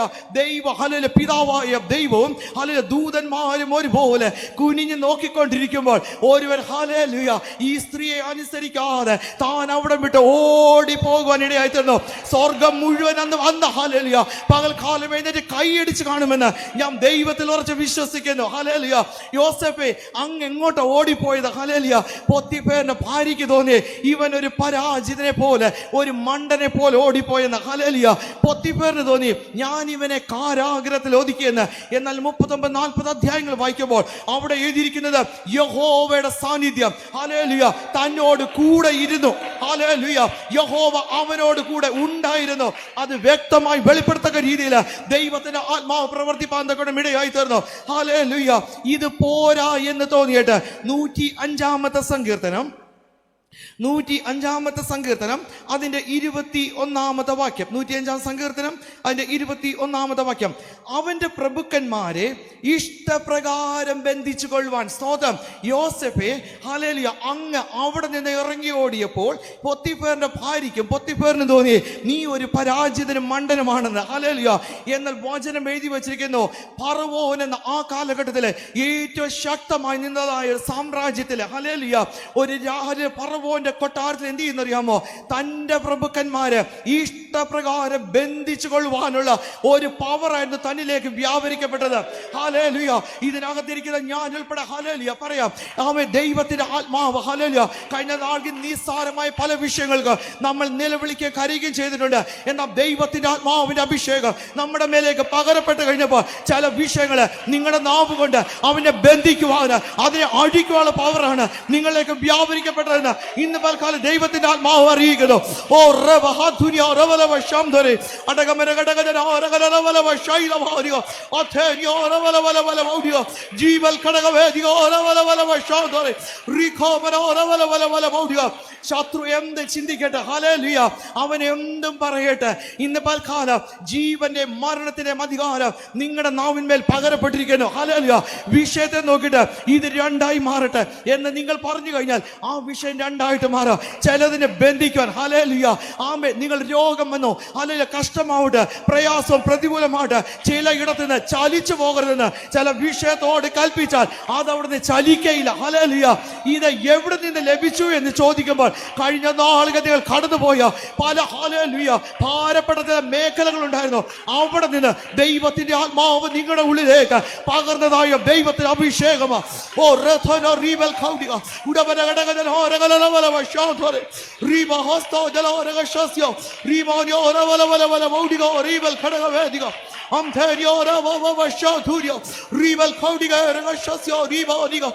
ഹല്ലേലൂയ പിതാവായ ദൈവവും ഹല്ലേലൂയ ദൂതന്മാരും ഒരുപോലെ കുനിഞ്ഞു നോക്കിക്കൊണ്ടിരിക്കുമ്പോൾ ഒരുവൻ ഹല്ലേലൂയ ഈ സ്ത്രീയെ അനുസരിക്കാതെ താൻ അവിടെ വിട്ട് ഓടി പോകുവാൻ ഇടയായി തീർന്നു. സ്വർഗം മുഴുവൻ അന്ന് ഹല്ലേലൂയ പകൽക്കാലം എഴുന്നേറ്റ് കൈയടിച്ച് കാണുമെന്ന് ഞാൻ ദൈവത്തിൽ ഉറച്ച് വിശ്വസിക്കുന്നു. ഹല്ലേലൂയ യോസേഫേ അങ്ങ് എങ്ങോട്ട് ഓടിപ്പോയത്? ഹല്ലേലൂയ പോത്തിഫേറിന്റെ ഭാര്യയ്ക്ക് തോന്നി ഇവൻ ഒരു പരാജിതനെ പോലെ ഒരു മണ്ടനെ പോലെ ഓടിപ്പോയെന്ന്. ഹല്ലേലൂയ പോത്തിഫേറിന് തോന്നി ഞാൻ ഇവനെ കാരാഗ്രഹത്തിൽ ഒതുക്കിയെന്ന്. എന്നാൽ 39-40 അധ്യായങ്ങൾ വായിക്കുമ്പോൾ അവിടെ എഴുതിയിരിക്കുന്നത് യഹോവയുടെ സാന്നിധ്യം ഹല്ലേലൂയ തന്നോട് കൂടെ ഇരുന്നു. ഹല്ലേലൂയ യഹോവ അവനോട് കൂടെ ഉണ്ടായിരുന്നു. അത് വ്യക്തമായി വെളിപ്പെടുത്തക്ക രീതിയിൽ ദൈവത്തിന്റെ ആത്മാവ് പ്രവർത്തിപ്പാൻ ഇടയായി തീർന്നു. ഹല്ലേലൂയ ഇത് പോരാ എന്ന് തോന്നിയിട്ട് 105-ാമത്തെ സങ്കീർത്തനം 105-ാമത്തെ സങ്കീർത്തനം അതിന്റെ 21-ാമത്തെ വാക്യം. 105-ാം സങ്കീർത്തനം അതിന്റെ 21-ാമത്തെ വാക്യം. അവന്റെ പ്രഭുക്കന്മാരെ ഇഷ്ടപ്രകാരം ബന്ധിച്ചു കൊള്ളുവാൻ. സ്തോത്രം. യോസേഫേ ഹല്ലേലൂയ അങ്ങ് അവിടെ നിന്ന് ഇറങ്ങി ഓടിയപ്പോൾ പോത്തിഫേറിന്റെ ഭാര്യയ്ക്കും പോത്തിഫേറിന് തോന്നി നീ ഒരു പരാജിതനും മണ്ടനുമാണെന്ന്. ഹല്ലേലൂയ എന്നാൽ വചനം എഴുതി വെച്ചിരിക്കുന്നു ഫറവോൻ എന്ന ആ കാലഘട്ടത്തിലെ ഏറ്റവും ശക്തമായി നിന്നതായ സാമ്രാജ്യത്തിലെ ഹല്ലേലൂയ ഒരു ഫറവോന്റെ കൊട്ടാരത്തിൽ എന്ത് ചെയ്യുന്നറിയാമോ? തന്റെ പ്രഭുക്കന്മാര് ഇഷ്ടപ്രകാരം ബന്ധിച്ചു കൊള്ളുവാനുള്ള ഒരു പവറായിരുന്നു തന്നിലേക്ക് വ്യാപരിക്കപ്പെട്ടത്. ഹല്ലേലൂയ ഇതിനകത്തിരിക്കുന്ന ഞാൻ ഉൾപ്പെടെ ഹല്ലേലൂയ പറയാം ആമേൻ ദൈവത്തിന്റെ ആത്മാവ് ഹല്ലേലൂയ കഴിഞ്ഞ നാളിൽ നിസ്സാരമായ പല വിഷയങ്ങൾക്ക് നമ്മൾ നിലവിളിക്കുകയും കരയുകയും ചെയ്തിട്ടുണ്ട്. എന്നാൽ ദൈവത്തിന്റെ ആത്മാവിന്റെ അഭിഷേകം നമ്മുടെ മേലേക്ക് പകരപ്പെട്ട് കഴിഞ്ഞപ്പോൾ ചില വിഷയങ്ങള് നിങ്ങളുടെ നാവ് കൊണ്ട് അവനെ ബന്ധിക്കുവാന് അതിനെ അഴിക്കുവാനുള്ള പവറാണ് നിങ്ങളിലേക്ക് വ്യാപരിക്കപ്പെട്ടതെന്ന് ഇന്ന് പൽക്കാലം ദൈവത്തിന്റെ ആത്മാവ് അറിയിക്കുന്നു. ഓ റവഹദുനിയ റവലവ ശംദരെ അടകമര ഗടഗന റഗലവലവ ശൈലവാരിയോ അഥേരിയോ റവലവലവലവോഡിയോ ജീവൽ ഘടകവേദിയോ റവലവലവ ശംദരെ റിഖോമന റവലവലവലവോഡിയോ. ശത്രു എന്ത് ചിന്തിക്കട്ടെ ഹല്ലേലൂയ അവൻ എന്തും പറയട്ടെ. ഇന്ന് പൽക്കാലം ജീവന്റെ മരണത്തിന്റെ അധികാരം നിങ്ങളുടെ നാവിന്മേൽ പകരപ്പെട്ടിരിക്കുന്നു. ഹല്ലേലൂയ വിഷയത്തെ നോക്കിയിട്ട് ഇത് രണ്ടായി മാറട്ടെ എന്ന് നിങ്ങൾ പറഞ്ഞു കഴിഞ്ഞാൽ ആ വിഷയം രണ്ടായിട്ട് മാറാം. ചിലതിനെ ബന്ധിക്കാൻ ഹല്ലേലൂയ ആമേൻ. നിങ്ങൾ രോഗം വന്നോ ഹല്ലേലൂയ കഷ്ടമാവട്ടെ പ്രയാസം പ്രതികൂലമാവട്ടെ ചില ഇടത്ത് നിന്ന് ചലിച്ചു പോകരുതെന്ന് ചില വിഷയത്തോട് കൽപ്പിച്ചാൽ അത് അവിടുന്ന് ചലിക്കയില്ല. ഹല്ലേലൂയ ഇത് എവിടെ നിന്ന് ലഭിച്ചു എന്ന് ചോദിക്കുമ്പോൾ കഴിഞ്ഞ നാളുകൾ നിങ്ങൾ കടന്നുപോയ പല ഹല്ലേലൂയ ഭാരപ്പെട്ട ചില മേഖലകൾ ഉണ്ടായിരുന്നു. അവിടെ നിന്ന് ദൈവത്തിന്റെ ആത്മാവ് നിങ്ങളുടെ ഉള്ളിലേക്ക് പകർന്നതായ ദൈവത്തിന്റെ അഭിഷേകമാണ്. ഓ റഥന റീബൽ ഖൗഡിക ഉടവന ഗടഗന ഹോരഗലവലവ ശാന്തരെ റീബ ഹസ്ത ജലവരഗശസ്യ റീബാനിയോ റവലവലവല മൗഡിക റീബൽ ഖടഗവേദിക അംഥേരിയോ റവവ ശാധുര്യ റീബൽ ഖൗഡിക രഗശസ്യ റീബാനിക.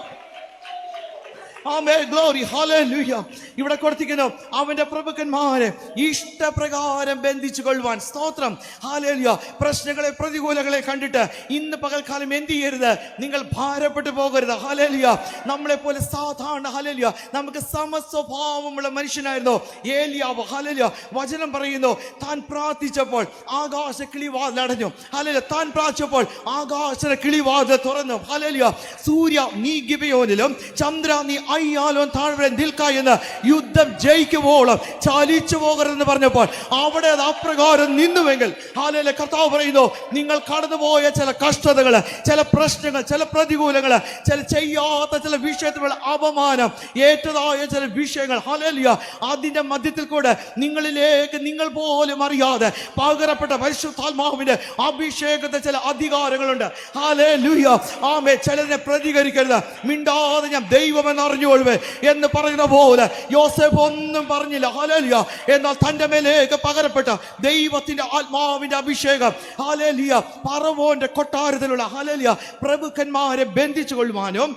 ആമേൻ ഗ്ലോറി ഹല്ലേലൂയ. ഇവിടെ കൊടുത്തിരിക്കുന്നു അവന്റെ പ്രഭുക്കന്മാരെ ഇഷ്ടപ്രകാരം ബന്ധിച്ചു കൊള്ളുവാൻ. സ്തോത്രം ഹല്ലേലൂയ. പ്രശ്നങ്ങളെ പ്രതികൂലങ്ങളെ കണ്ടിട്ട് ഇന്ന് പകൽക്കാലം എന്ത് ചെയ്യരുത്? നിങ്ങൾ ഭാരപ്പെട്ടു പോകരുത്. ഹല്ലേലൂയ നമ്മളെ പോലെ സാധാരണ ഹല്ലേലൂയ നമുക്ക് സമസ്വഭാവമുള്ള മനുഷ്യനായിരുന്നു ഏലിയാവ്. ഹല്ലേലൂയ വചനം പറയുന്നു താൻ പ്രാർത്ഥിച്ചപ്പോൾ ആകാശ കിളിവാതിൽ അടഞ്ഞു. ഹല്ലേലൂയ താൻ പ്രാർത്ഥിച്ചപ്പോൾ ആകാശ കിളിവാതിൽ തുറന്നു. ഹല്ലേലൂയ സൂര്യ നീ ഗിബെയോനിലും ചന്ദ്ര നീ അയ്യാലും താഴ്വര നിൽക്ക എന്ന് യുദ്ധം ജയിക്കുവോളം ചലിച്ചു പോകരുതെന്ന് പറഞ്ഞപ്പോൾ അവിടെ അത് അപ്രകാരം നിന്നുവെങ്കിൽ ഹല്ലേലൂയ കർത്താവ് പറയുന്നു നിങ്ങൾ കടന്നുപോയ ചില കഷ്ടതകള് ചില പ്രശ്നങ്ങൾ ചില പ്രതികൂലങ്ങള് ചില ചെയ്യാത്ത ചില വിഷയത്തിലുള്ള അപമാനം ഏറ്റതായ ചില വിഷയങ്ങൾ ഹല്ലേലൂയ അതിന്റെ മധ്യത്തിൽ കൂടെ നിങ്ങളിലേക്ക് നിങ്ങൾ പോലും അറിയാതെ പകരപ്പെട്ട പരിശുദ്ധാത്മാവിന്റെ അഭിഷേകത്തെ ചില അധികാരങ്ങളുണ്ട്. ഹല്ലേലൂയ ആമേൻ. ചിലതിനെ പ്രതികരിക്കരുത് മിണ്ടാതെ ഞാൻ ദൈവമെന്ന് അറിഞ്ഞുകൊള്ളുവേ എന്ന് പറയുന്ന പോലെ യോസേഫ് ഒന്നും പറഞ്ഞില്ല. ഹല്ലേലൂയ എന്നാൽ തന്റെ മേലേക്ക് പകരപ്പെട്ട ദൈവത്തിന്റെ ആത്മാവിന്റെ അഭിഷേകം ഹല്ലേലൂയ ഫറവോന്റെ കൊട്ടാരത്തിലുള്ള ഹല്ലേലൂയ പ്രഭുക്കന്മാരെ ബന്ധിച്ചു കൊള്ളുവാനും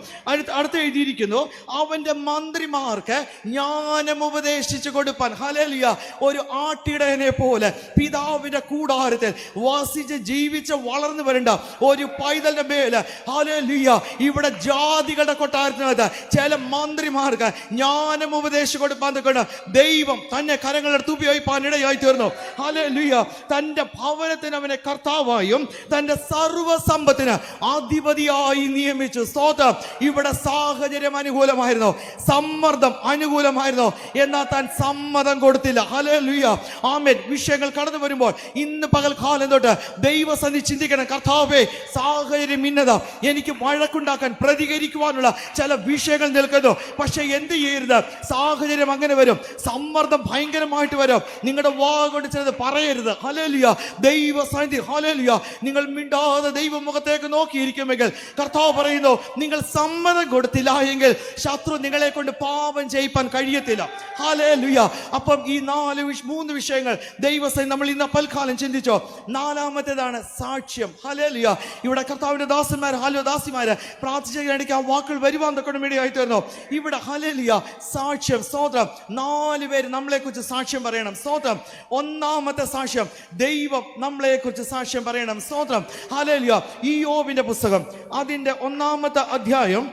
അടുത്ത് എഴുതിയിരിക്കുന്നു അവന്റെ മന്ത്രിമാർക്ക് ജ്ഞാനം ഉപദേശിച്ചു കൊടുപ്പാൻ. ഹല്ലേലൂയ ഒരു ആട്ടിടയനെ പോലെ പിതാവിന്റെ കൂടാരത്തിൽ വസിച്ച് ജീവിച്ച് വളർന്നു വരേണ്ട ഒരു പൈതലിന്റെ മേല് ഹല്ലേലൂയ ഇവിടെ ജാതികളുടെ കൊട്ടാരത്തിനകത്ത് ചില മന്ത്രിമാർക്ക് ജ്ഞാനം ഉപദേശം കൊടുപ്പാൻ കൊണ്ട് ദൈവം തന്നെ കരങ്ങളെടുത്ത് ഉപയോഗിപ്പാൻ ഇടയായി തീർന്നു. ഹല്ലേലൂയ. തന്റെ ഭവനത്തിന് അവനെ കർത്താവായും തന്റെ സർവ്വസമ്പത്തിന് അധിപതിയായി നിയമിച്ചു. സ്തോത്രം. ഇവിടെ സാഹചര്യം അനുകൂലമായിരുന്നു, സമ്മർദ്ദം അനുകൂലമായിരുന്നു, എന്നാൽ താൻ സമ്മതം കൊടുത്തില്ല. ഹല്ലേലൂയ. ആമേൻ. വിഷയങ്ങൾ കടന്നു വരുമ്പോൾ ഇന്ന് പകൽക്കാലം തൊട്ട് ദൈവസന്നിധി ചിന്തിക്കണം, കർത്താവേ സാഹചര്യം ഇന്നതാ, എനിക്ക് വഴക്കുണ്ടാക്കാൻ പ്രതികരിക്കുവാനുള്ള ചില വിഷയങ്ങൾ നിൽക്കുന്നു. പക്ഷെ എന്ത് ചെയ്യരുത്, സാഹചര്യം അങ്ങനെ വരും, സമ്മർദ്ദം ഭയങ്കരമായിട്ട് വരും, നിങ്ങളുടെ വാ കൊണ്ട് ചിലത് പറയരുത്. ഹല്ലേലൂയ. ദൈവസന്നിധി, ഹല്ലേലൂയ, നിങ്ങൾ മിണ്ടാതെ ദൈവമുഖത്തേക്ക് നോക്കിയിരിക്കുമെങ്കിൽ കർത്താവ് പറയുന്നു, നിങ്ങൾ സമ്മതം കൊടുത്തില്ല എങ്കിൽ ശത്രു നിങ്ങളെ കൊണ്ട് പാപം ചെയ്യിപ്പാൻ കഴിയത്തില്ല. ഹല്ലേലൂയ. അപ്പം ഈ 3 വിഷയങ്ങൾ ദൈവസന്നിധി നമ്മൾ ഇന്ന് പൽക്കാലം ചിന്തിച്ചോ. നാലാമത്തേതാണ് സാക്ഷ്യം. ഹല്ലേലൂയ. ഇവിടെ കർത്താവിന്റെ ദാസന്മാർ, ദാസിമാര് പ്രാർത്ഥിച്ചിടയ്ക്ക് ആ വാക്കുകൾ വരുവാൻ തൊക്കെ വേണ്ടിയായി തീർന്നു. ഇവിടെ ഹല്ലേലൂയ സാക്ഷ്യം. സ്തോത്രം. 4 പേര് നമ്മളെ കുറിച്ച് സാക്ഷ്യം പറയണം. സ്തോത്രം. ഒന്നാമത്തെ സാക്ഷ്യം, ദൈവം നമ്മളെ കുറിച്ച് സാക്ഷ്യം പറയണം. സ്തോത്രം. ഹല്ലേലൂയ. ഇയ്യോബിന്റെ പുസ്തകം അതിന്റെ 1-ാമത്തെ അധ്യായം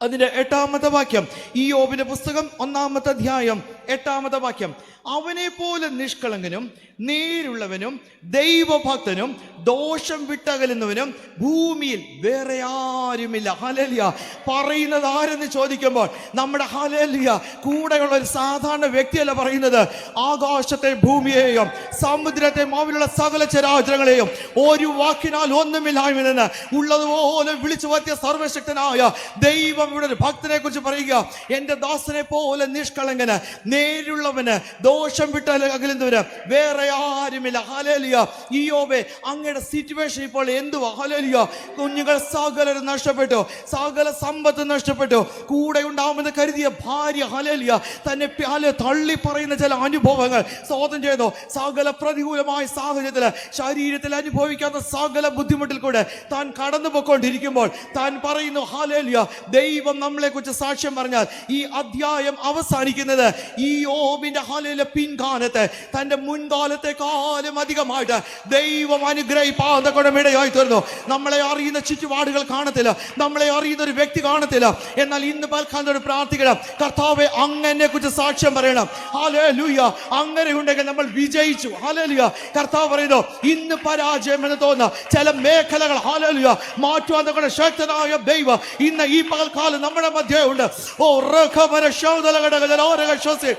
അതിന്റെ 8-ാമത്തെ വാക്യം. ഇയ്യോബിന്റെ പുസ്തകം 1-ാമത്തെ അധ്യായം 8-ാമത്തെ വാക്യം. അവനെ പോലെ നിഷ്കളങ്കനും നേരുള്ളവനും ദൈവഭക്തനും ദോഷം വിട്ടകലുന്നവനും ഭൂമിയിൽ വേറെ ആരുമില്ല. ഹല്ലേലൂയ. പറയുന്നത് ആരെന്ന് ചോദിക്കുമ്പോൾ നമ്മുടെ ഹല്ലേലൂയ കൂടെയുള്ള ഒരു സാധാരണ വ്യക്തിയല്ല പറയുന്നത്. ആകാശത്തെ ഭൂമിയെയും സമുദ്രത്തെയും അവിടെയുള്ള സകല ചരാചരങ്ങളെയും ഒരു വാക്കിനാൽ ഒന്നുമില്ലായ്മ നിന്ന് ഉള്ളതുപോലെ വിളിച്ചു വരുത്തിയ സർവശക്തനായ ദൈവം ഇവിടെ ഒരു ഭക്തനെ കുറിച്ച് പറയുക. എന്റെ ദാസനെ പോലെ നിഷ്കളങ്കന്, നേരുള്ളവന്, ദോഷം വിട്ട് അകലുന്നവന് വേറെ ആരുമില്ല. ഹല്ലേലൂയ. ഇയ്യോബേ, അങ്ങയുടെ സിറ്റുവേഷൻ ഇപ്പോൾ എന്തുവാ? ഹല്ലേലൂയ. കുഞ്ഞുങ്ങൾ സകലരും നഷ്ടപ്പെട്ടു, സകല സമ്പത്ത് നഷ്ടപ്പെട്ടു, കൂടെ ഉണ്ടാവുമെന്ന് കരുതിയ ഭാര്യ ഹല്ലേലൂയ തന്നെ തള്ളി പറയുന്ന ചില അനുഭവങ്ങൾ സ്തോത്രം ചെയ്തു. സകല പ്രതികൂലമായ സാഹചര്യത്തിൽ ശരീരത്തിൽ അനുഭവിക്കാത്ത സകല ബുദ്ധിമുട്ടിൽ കൂടെ താൻ കടന്നു പോയിക്കൊണ്ടിരിക്കുമ്പോൾ താൻ പറയുന്നു ഹല്ലേലൂയ, ദൈവം നമ്മളെ കുറിച്ച് സാക്ഷ്യം പറഞ്ഞാൽ ഈ അധ്യായം അവസാനിക്കുന്നത് ഇയ്യോബിന്റെ ഹല്ലേലൂയ പിൻകാലത്തെ തന്റെ മുൻകാലത്തെക്കാളും അധികമായിട്ട് ദൈവം അനുഗ്രഹിപ്പാൻ ഇടയായി തീർന്നു. നമ്മളെ അറിയുന്ന ചുറ്റുപാടുകൾ കാണത്തില്ല, നമ്മളെ അറിയുന്ന ഒരു വ്യക്തി കാണത്തില്ല, എന്നാൽ ഇന്ന് പൽക്കാലത്തോട് പ്രാർത്ഥിക്കണം, കർത്താവേ അങ്ങനെ കുറിച്ച് സാക്ഷ്യം പറയണം. ഹല്ലേലൂയ. അങ്ങനെ ഉണ്ടെങ്കിൽ നമ്മൾ വിജയിച്ചു. ഹല്ലേലൂയ. കർത്താവ് പറയുന്നു, ഇന്ന് പരാജയം എന്ന് തോന്നുന്ന ചില മേഖലകൾ ഹല്ലേലൂയ മാറ്റുവാൻ ശക്തനായ ദൈവം ഇന്ന് ഈ പകൽക്കാലം നമ്മുടെ മധ്യേ ഉണ്ട്. ഓ റഖബര ശൗദലഘടകല ശ്വസി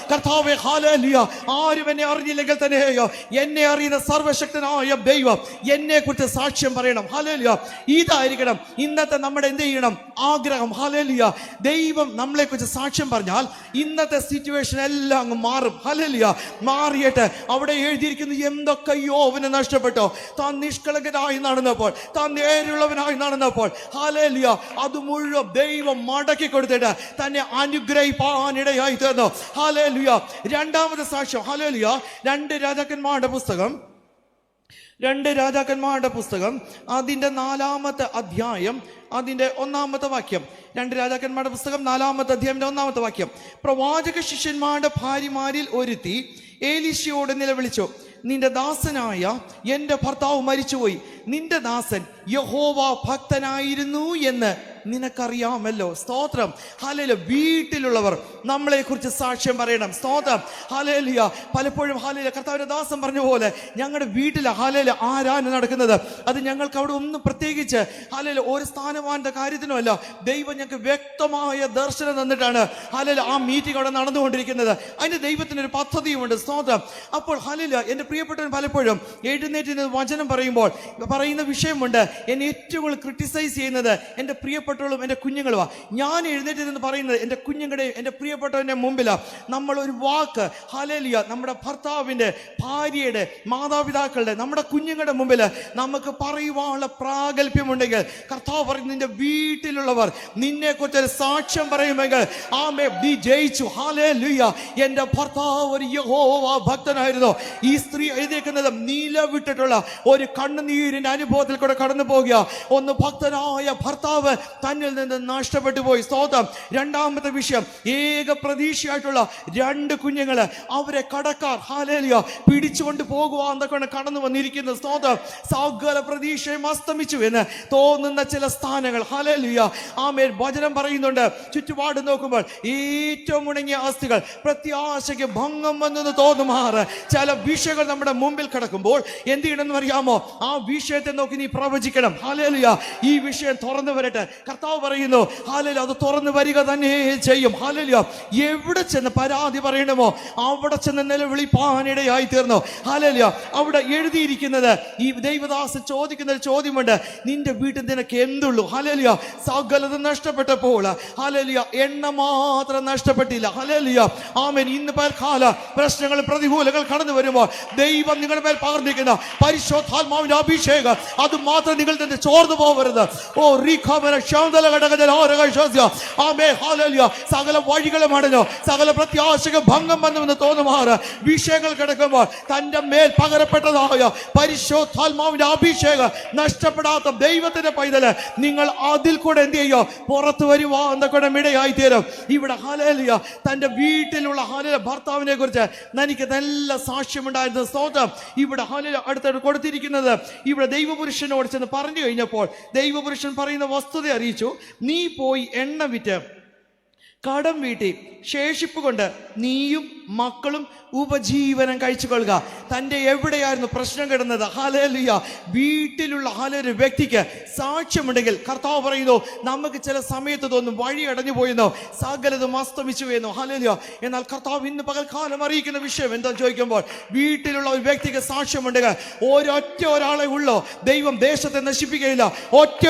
കർത്താവേ ഹല്ലേലൂയ. ആരും എന്നെ അറിഞ്ഞില്ലെങ്കിൽ തന്നെയോ എന്നെ അറിയുന്ന സർവശക്തനായ ദൈവം എന്നെ കുറിച്ച് സാക്ഷ്യം പറയണം. ഹല്ലേലൂയ. ഇതായിരിക്കണം ഇന്നത്തെ നമ്മുടെ എന്ത് ചെയ്യണം ആഗ്രഹം. ഹല്ലേലൂയ. ദൈവം നമ്മളെ കുറിച്ച് സാക്ഷ്യം പറഞ്ഞാൽ ഇന്നത്തെ സിറ്റുവേഷൻ എല്ലാം അങ്ങ് മാറും. ഹല്ലേലൂയ. മാറിയിട്ട് അവിടെ എഴുതിയിരിക്കുന്നു, എന്തൊക്കെയോ അവന് നഷ്ടപ്പെട്ടോ, താൻ നിഷ്കളങ്കനായി നടന്നപ്പോൾ, താൻ നേരുള്ളവനായി നടന്നപ്പോൾ ഹല്ലേലൂയ അത് മുഴുവൻ ദൈവം മടക്കി കൊടുത്തിട്ട് തന്നെ അനുഗ്രഹിപ്പാനിടയായി തീർന്നു. ഹല്ലേലൂയ. രണ്ടാമത്തെ സാക്ഷ്യം ഹല്ലേലൂയ. 2 രാജാക്കന്മാരുടെ പുസ്തകം അതിന്റെ 4-ാമത്തെ അധ്യായം അതിന്റെ 1-ാമത്തെ വാക്യം. 2 രാജാക്കന്മാരുടെ പുസ്തകം 4-ാമത്തെ അധ്യായം 1-ാമത്തെ വാക്യം. പ്രവാചക ശിഷ്യന്മാരുടെ ഭാര്യമാരിൽ ഒരുത്തി ഏലീശയോട് നിലവിളിച്ചു, നിന്റെ ദാസനായ എൻ്റെ ഭർത്താവ് മരിച്ചുപോയി, നിന്റെ ദാസൻ യഹോവ ഭക്തനായിരുന്നു എന്ന് നിനക്കറിയാമല്ലോ. സ്തോത്രം. ഹല്ലേലൂയ. വീട്ടിലുള്ളവർ നമ്മളെ കുറിച്ച് സാക്ഷ്യം പറയണം. സ്തോത്രം. ഹല്ലേലൂയ. പലപ്പോഴും ഹല്ലേലൂയ കർത്താവിന്റെ ദാസൻ പറഞ്ഞ പോലെ ഞങ്ങളുടെ വീട്ടിൽ ഹല്ലേലൂയ ആരാധന നടക്കുന്നത് അത് ഞങ്ങൾക്ക് അവിടെ ഒന്നും പ്രത്യേകിച്ച് ഹല്ലേലൂയ ഒരു സ്ഥാനമാനത്തെ കാര്യത്തിനുമല്ല, ദൈവം ഞങ്ങൾക്ക് വ്യക്തമായ ദർശനം തന്നിട്ടാണ് ഹല്ലേലൂയ ആ മീറ്റിംഗ് അവിടെ നടന്നുകൊണ്ടിരിക്കുന്നത്. അതിന് ദൈവത്തിനൊരു പദ്ധതിയുമുണ്ട്. സ്തോത്രം. അപ്പോൾ ഹല്ലേലൂയ എൻ്റെ പ്രിയപ്പെട്ടവൻ പലപ്പോഴും എഴുന്നേറ്റ് വചനം പറയുമ്പോൾ പറയുന്ന വിഷയമുണ്ട്, എന്നെ ഏറ്റവും കൂടുതൽ ക്രിട്ടിസൈസ് ചെയ്യുന്നത് എൻ്റെ പ്രിയപ്പെട്ടവളും എൻ്റെ കുഞ്ഞുങ്ങളുമാണ്. ഞാൻ എഴുന്നേറ്റ് നിന്ന് പറയുന്നത് എൻ്റെ കുഞ്ഞുങ്ങളുടെയും എൻ്റെ പ്രിയപ്പെട്ടവൻ്റെ മുമ്പിലാണ്. നമ്മളൊരു വാക്ക് ഹല്ലേലൂയ നമ്മുടെ ഭർത്താവിൻ്റെ, ഭാര്യയുടെ, മാതാപിതാക്കളുടെ, നമ്മുടെ കുഞ്ഞുങ്ങളുടെ മുമ്പിൽ നമുക്ക് പറയുവാനുള്ള പ്രാഗൽഭ്യമുണ്ടെങ്കിൽ കർത്താവ് പറയും, നിന്റെ വീട്ടിലുള്ളവർ നിന്നെ കുറിച്ചൊരു സാക്ഷ്യം പറയുമെങ്കിൽ ആമേ നീ ജയിച്ചു. ഹല്ലേലൂയ. എൻ്റെ ഭർത്താവ് ഒരു യഹോവ ഭക്തനായിരുന്നു. ഈ സ്ത്രീ എഴുതിയിരിക്കുന്നത് നിലവിട്ടിട്ടുള്ള ഒരു കണ്ണുനീരിന്റെ അനുഭവത്തിൽ കൂടെ കടന്നു പോകുക. ഒന്ന് ഭക്തനായ ഭർത്താവ് തന്നിൽ നിന്ന് നഷ്ടപ്പെട്ടു പോയി. സ്തോത്രം. രണ്ടാമത്തെ വിഷയം, ഏക പ്രതീക്ഷയായിട്ടുള്ള 2 കുഞ്ഞുങ്ങള്, അവരെ കടക്കാർ ഹല്ലേലൂയ പിടിച്ചുകൊണ്ട് പോകുവാന്നൊക്കെ കടന്നു വന്നിരിക്കുന്ന. സ്തോത്രം. സകല പ്രതീക്ഷയും അസ്തമിച്ചു എന്ന് തോന്നുന്ന ചില സ്ഥാനങ്ങൾ. ഹല്ലേലൂയ. ആമേൻ. വചനം പറയുന്നുണ്ട്, ചുറ്റുപാട് നോക്കുമ്പോൾ ഏറ്റവും ഉണങ്ങിയ അസ്ഥികൾ, പ്രത്യാശയ്ക്ക് ഭംഗം വന്നെന്ന് തോന്നുമാറ് ചില വിഷയങ്ങൾ നമ്മുടെ മുമ്പിൽ കിടക്കുമ്പോൾ എന്ത് ചെയ്യണമെന്ന് അറിയാമോ? ആ വിഷയത്തെ നോക്കി നീ പ്രവചിക്കണം. ഹല്ലേലൂയ. ഈ വിഷയം തുറന്നു വരട്ടെ. കർത്താവ് പറയുന്നു ഹല്ലേലൂയ, അത് തുറന്നു വരിക തന്നെ ചെയ്യും. ഹല്ലേലൂയ. എവിടെ ചെന്ന് പരാതി പറയണമോ അവിടെ ചെന്ന് നിലവിളിപ്പാനിടയായി തീർന്നു. ഹല്ലേലൂയ. അവിടെ എഴുതിയിരിക്കുന്നത്, ഈ ദൈവദാസൻ ചോദിക്കുന്ന ഒരു ചോദ്യമുണ്ട്, നിന്റെ വീട്ടിൽ നിനക്ക് എന്തുള്ളൂ? ഹല്ലേലൂയ. സകലത നഷ്ടപ്പെട്ടപ്പോൾ ഹല്ലേലൂയ എണ്ണ മാത്രം നഷ്ടപ്പെട്ടില്ല. ഹല്ലേലൂയ. ആമേൻ. ഇന്ന് പൽക്കാല പ്രശ്നങ്ങൾ പ്രതികൂലങ്ങൾ കടന്നു വരുമ്പോൾ ദൈവം നിങ്ങളുടെ മേൽ പകർന്നിരിക്കുന്ന പരിശുദ്ധാത്മാവിന്റെ അഭിഷേകം അത് മാത്രം നിങ്ങൾ തന്നെ ചോർന്നു പോകരുത്. ഓ റീഖാമന ശാന്തല ഘടകജല ആമേൻ. ഹല്ലേലൂയ. സകല വഴികളും അടഞ്ഞു, സകല പ്രത്യാശക ഭംഗം വന്നുവെന്ന് തോന്നുമാറ് വിഷയങ്ങൾ കിടക്കുമ്പോൾ തന്റെ മേൽ പകരപ്പെട്ടതായ പരിശുദ്ധാത്മാവിന്റെ അഭിഷേകം നഷ്ടപ്പെടാത്ത ദൈവത്തിന്റെ പൈതല് നിങ്ങൾ അതിൽ കൂടെ എന്ത് ചെയ്യോ? പുറത്തു വരുവാ എന്നൊക്കെ ഇടയായി തീരും. ഇവിടെ ഹല്ലേലൂയ തന്റെ വീട്ടിലുള്ള ഹല്ലേലൂയ ഭർത്താവിനെ കുറിച്ച് എനിക്ക് നല്ല സാക്ഷ്യമുണ്ടായിരുന്നു. സ്തോത്രം. ഇവിടെ ഹല്ലേലൂയ അടുത്തോട്ട് കൊടുത്തിരിക്കുന്നത്, ഇവിടെ ദൈവപുരുഷനോട് ചെന്ന് പറഞ്ഞു കഴിഞ്ഞപ്പോൾ ദൈവപുരുഷൻ പറയുന്ന വസ്തുത അറിയിച്ചു, നീ പോയി എണ്ണ വിറ്റ് കടം വീട്ടി ശേഷിപ്പ് കൊണ്ട് നീയും മക്കളും ഉപജീവനം കഴിച്ചു കൊള്ളുക. തൻ്റെ എവിടെയായിരുന്നു പ്രശ്നം കിടന്നത്? ഹല്ലേലൂയ. വീട്ടിലുള്ള ഹല്ലേലൂയ വ്യക്തിക്ക് സാക്ഷ്യമുണ്ടെങ്കിൽ കർത്താവ് പറയുന്നു, നമുക്ക് ചില സമയത്ത് തോന്നും വഴി അടഞ്ഞു പോയെന്നോ, സകലതും അസ്തമിച്ചു എന്നോ. ഹല്ലേലൂയ. എന്നാൽ കർത്താവ് ഇന്ന് പകൽക്കാലം അറിയിക്കുന്ന വിഷയം എന്താ ചോദിക്കുമ്പോൾ, വീട്ടിലുള്ള ഒരു വ്യക്തിക്ക് സാക്ഷ്യമുണ്ടെങ്കിൽ ഒരാളെ ഉള്ളോ, ദൈവം ദേശത്തെ നശിപ്പിക്കുകയില്ല.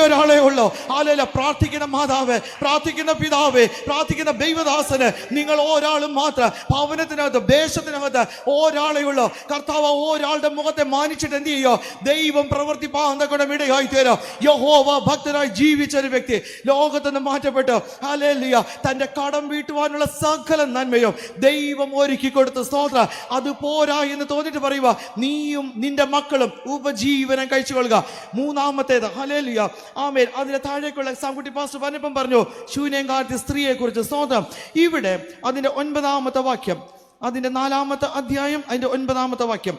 ഒരാളെ ഉള്ളോ. ഹല്ലേലൂയ. പ്രാർത്ഥിക്കുന്ന മാതാവ്, പ്രാർത്ഥിക്കുന്ന പിതാവ്, പ്രാർത്ഥിക്കുന്ന ദൈവദാസന് നിങ്ങൾ ഒരാളും മാത്രം ഭവനത്തിനകത്ത് ദേശത്തിനകത്ത് ഒരാളെ ഉള്ളൂ. കർത്താവ് ഒരാളുടെ മുഖത്തെ മാനിച്ചിട്ട് എന്ത് ചെയ്യോ? ദൈവം പ്രവർത്തിപ്പാന്തകൂടെ ഇടയായി തീരും. യഹോവ ഭക്തനായി ജീവിച്ച ഒരു വ്യക്തി ലോകത്ത് നിന്ന് മാറ്റപ്പെട്ടു. ഹല്ലേലൂയ. തന്റെ കടം വീട്ടുവാനുള്ള സകല നന്മയും ദൈവം ഒരുക്കി കൊടുത്തു. സ്തോത്രം. അത് പോരാ എന്ന് തോന്നിട്ട് പറയുക, നീയും നിന്റെ മക്കളും ഉപജീവനം കഴിച്ചുകൊള്ളുക. മൂന്നാമത്തേത് ഹല്ലേലൂയ. ആമേൻ. അതിന്റെ താഴേക്കുള്ള സാംകുട്ടി പാസ്റ്റർ പറഞ്ഞപ്പം പറഞ്ഞു ശൂന്യംകാരത്തെ സ്ത്രീയെ കുറിച്ച്. സ്തോത്രം. ഇവിടെ അതിന്റെ 9-ാമത്തെ വാക്യം, അതിന്റെ 4-ാമത്തെ അധ്യായം അതിന്റെ 9-ാമത്തെ വാക്യം,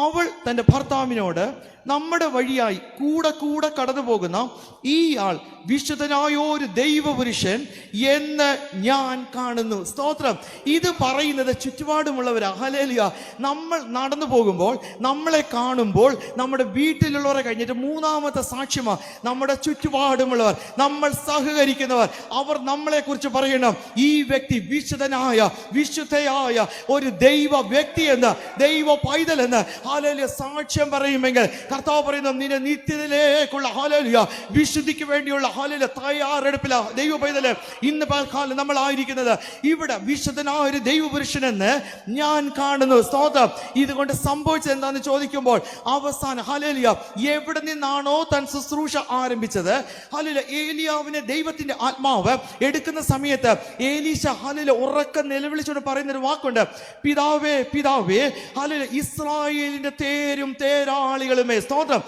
അവൾ തന്റെ ഭർത്താവിനോട്, നമ്മുടെ വഴിയായി കൂടെ കടന്നു പോകുന്ന ഈ ആൾ വിശുദ്ധനായ ഒരു ദൈവപുരുഷൻ എന്ന് ഞാൻ കാണുന്നു. സ്തോത്രം. ഇത് പറയുന്നത് ചുറ്റുപാടുമുള്ളവരാ. ഹല്ലേലൂയ. നമ്മൾ നടന്നു പോകുമ്പോൾ, നമ്മളെ കാണുമ്പോൾ, നമ്മുടെ വീട്ടിലുള്ളവരെ കഴിഞ്ഞിട്ട് 3-ാമത്തെ സാക്ഷ്യമാ നമ്മുടെ ചുറ്റുപാടുമുള്ളവർ, നമ്മൾ സഹകരിക്കുന്നവർ. അവർ നമ്മളെ കുറിച്ച് പറയണം, ഈ വ്യക്തി വിശുദ്ധനായ വിശുദ്ധയായ ഒരു ദൈവ വ്യക്തി എന്ന്, ദൈവ പൈതൽ എന്ന് ഹല്ലേലൂയ സാക്ഷ്യം പറയുമെങ്കിൽ കർത്താവ് പറയുന്നു, നിന്റെ നിത്യതയിലേക്കുള്ള ഹല്ലേലൂയ വിശുദ്ധിക്ക് വേണ്ടിയുള്ള ഹല്ലേലൂയ തയ്യാറെടുപ്പില ദൈവ പൈതല് ഇന്ന് പൽക്കാലം നമ്മൾ ആയിരിക്കുന്നത്. ഇവിടെ വിശുദ്ധനായ ഒരു ദൈവപുരുഷനെന്ന് ഞാൻ കാണുന്നു. സ്തോത്രം. ഇതുകൊണ്ട് സംഭവിച്ചത് എന്താണെന്ന് ചോദിക്കുമ്പോൾ അവസാനം ഹല്ലേലൂയ എവിടെ നിന്നാണോ താൻ ശുശ്രൂഷ ആരംഭിച്ചത്, ഹല്ലേലൂയ ഏലിയാവിനെ ദൈവത്തിന്റെ ആത്മാവ് എടുക്കുന്ന സമയത്ത് ഏലീശ ഹല്ലേലൂയ ഉറക്കം നിലവിളിച്ചുകൊണ്ട് പറയുന്ന ഒരു വാക്കുണ്ട്, പിതാവേ പിതാവേ ഹല്ലേലൂയ ഇസ്രായേലിന്റെ തേരും തേരാളികളുമേ. സ്തോത്രം.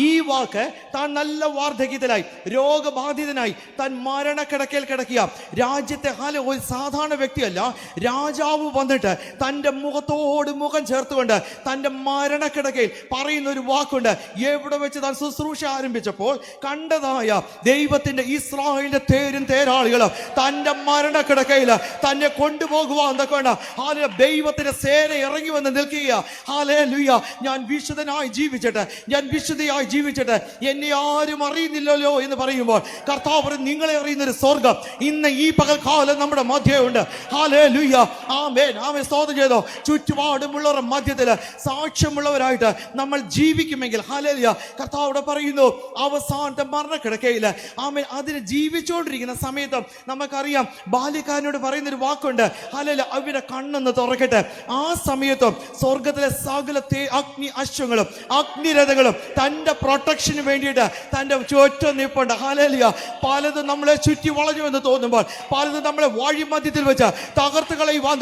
ഈ വാക്ക് താൻ നല്ല വാർദ്ധക്യത്തിലായി രോഗബാധിതനായി താൻ മരണക്കിടക്കയിൽ കിടക്കുക. രാജ്യത്തെ ഒരു സാധാരണ വ്യക്തിയല്ല, രാജാവ് വന്നിട്ട് തൻ്റെ മുഖത്തോട് മുഖം ചേർത്തുകൊണ്ട് തൻ്റെ മരണക്കിടക്കയിൽ പറയുന്ന ഒരു വാക്കുണ്ട്. എവിടെ വെച്ച് താൻ ശുശ്രൂഷ ആരംഭിച്ചപ്പോൾ കണ്ടതായ ദൈവത്തിന്റെ ഇസ്രായേലിന്റെ തേരും തേരാളികളും തൻ്റെ മരണക്കിടക്കയിൽ തന്നെ കൊണ്ടുപോകുവാൻ എന്തൊക്കെയാണ് ദൈവത്തിന്റെ സേന ഇറങ്ങി വന്ന് നിൽക്കുക. ഹല്ലേലൂയ. ഞാൻ വിശുദ്ധനായി ജീവിച്ചിട്ട്, ഞാൻ വിശുദ്ധിയായി ജീവിച്ചിട്ട് എന്നെ ആരും അറിയുന്നില്ലല്ലോ എന്ന് പറയുമ്പോൾ കർത്താവ് പറയും, നിങ്ങളെ അറിയുന്നൊരു സ്വർഗം ഇന്ന് ഈ പകൽക്കാലം നമ്മുടെ മധ്യമുണ്ട്. ഹല്ലേലൂയ. ആമേൻ. ആമേൻ. സ്തോത്രം ചെയ്തോ. ചുറ്റുപാടുമുള്ളവരുടെ മധ്യത്തിൽ സാക്ഷ്യമുള്ളവരായിട്ട് നമ്മൾ ജീവിക്കുമെങ്കിൽ ഹല്ലേലൂയ കർത്താവ് പറയുന്നു, അവസാനത്തെ മരണക്കിടക്കയിൽ ആമേൻ അതിന് ജീവിച്ചുകൊണ്ടിരിക്കുന്ന സമയത്ത് നമുക്കറിയാം, ബാല്യക്കാരനോട് പറയുന്നൊരു വാക്കുണ്ട്, ഹല്ലേലൂയ അവരുടെ കണ്ണൊന്ന് തുറക്കട്ടെ. ആ സമയത്തും സ്വർഗത്തിലെ സകല അഗ്നി അശ്വങ്ങളും അഗ്നിരഥങ്ങളും തൻ്റെ പ്രൊട്ടക്ഷന് വേണ്ടിയിട്ട് തൻ്റെ ചുറ്റും നിൽപ്പുണ്ട്. ഹല്ലേലൂയ. പലതും നമ്മളെ ചുറ്റി വളഞ്ഞു എന്ന് തോന്നുമ്പോൾ, പലതും നമ്മളെ വഴിമധ്യത്തിൽ വെച്ച് തകർത്ത് കളയുവാൻ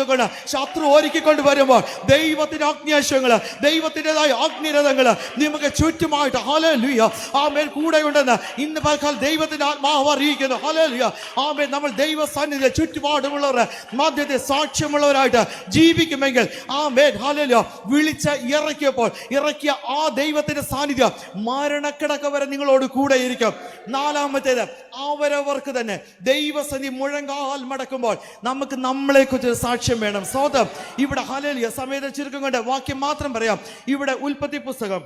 ശത്രു ഒരുക്കിക്കൊണ്ട് വരുമ്പോൾ, ദൈവത്തിന്റെ അഗ്നിയാശങ്ങൾ, ദൈവത്തിൻ്റെതായ അഗ്നിരഥങ്ങൾ നമുക്ക് ചുറ്റുമായിട്ട് ഹല്ലേലൂയ ആമേൻ കൂടെ ഉണ്ടെന്ന് ഇന്ന് പകൽ ദൈവത്തിന്റെ ആത്മാവ് അറിയിക്കുന്നു. ഹല്ലേലൂയ ആമേൻ. നമ്മൾ ദൈവസന്നിധിയിൽ ചുറ്റുപാടുമുള്ളവരുടെ മധ്യത്തിൽ സാക്ഷ്യമുള്ളവരായിട്ട് ജീവിക്കുമെങ്കിൽ ആമേൻ ഹല്ലേലൂയ വിളിച്ച് ഇറക്കിയ ആ ദൈവത്തിന്റെ സാന്നിധ്യം മരണക്കിടക്ക വരെ നിങ്ങളോട് കൂടെ ഇരിക്കും. നാലാമത്തേത്, അവരവർക്ക് തന്നെ ദൈവസന്നിധി മുഴങ്കാൽ മടക്കുമ്പോൾ നമുക്ക് നമ്മളെ കുറിച്ച് സാക്ഷ്യം വേണം. സ്വതം ഇവിടെ ഹല്ലേലൂയ സമയത്ത് ചുരുക്കം കൊണ്ട് വാക്യം മാത്രം പറയാം. ഇവിടെ ഉൽപ്പത്തി പുസ്തകം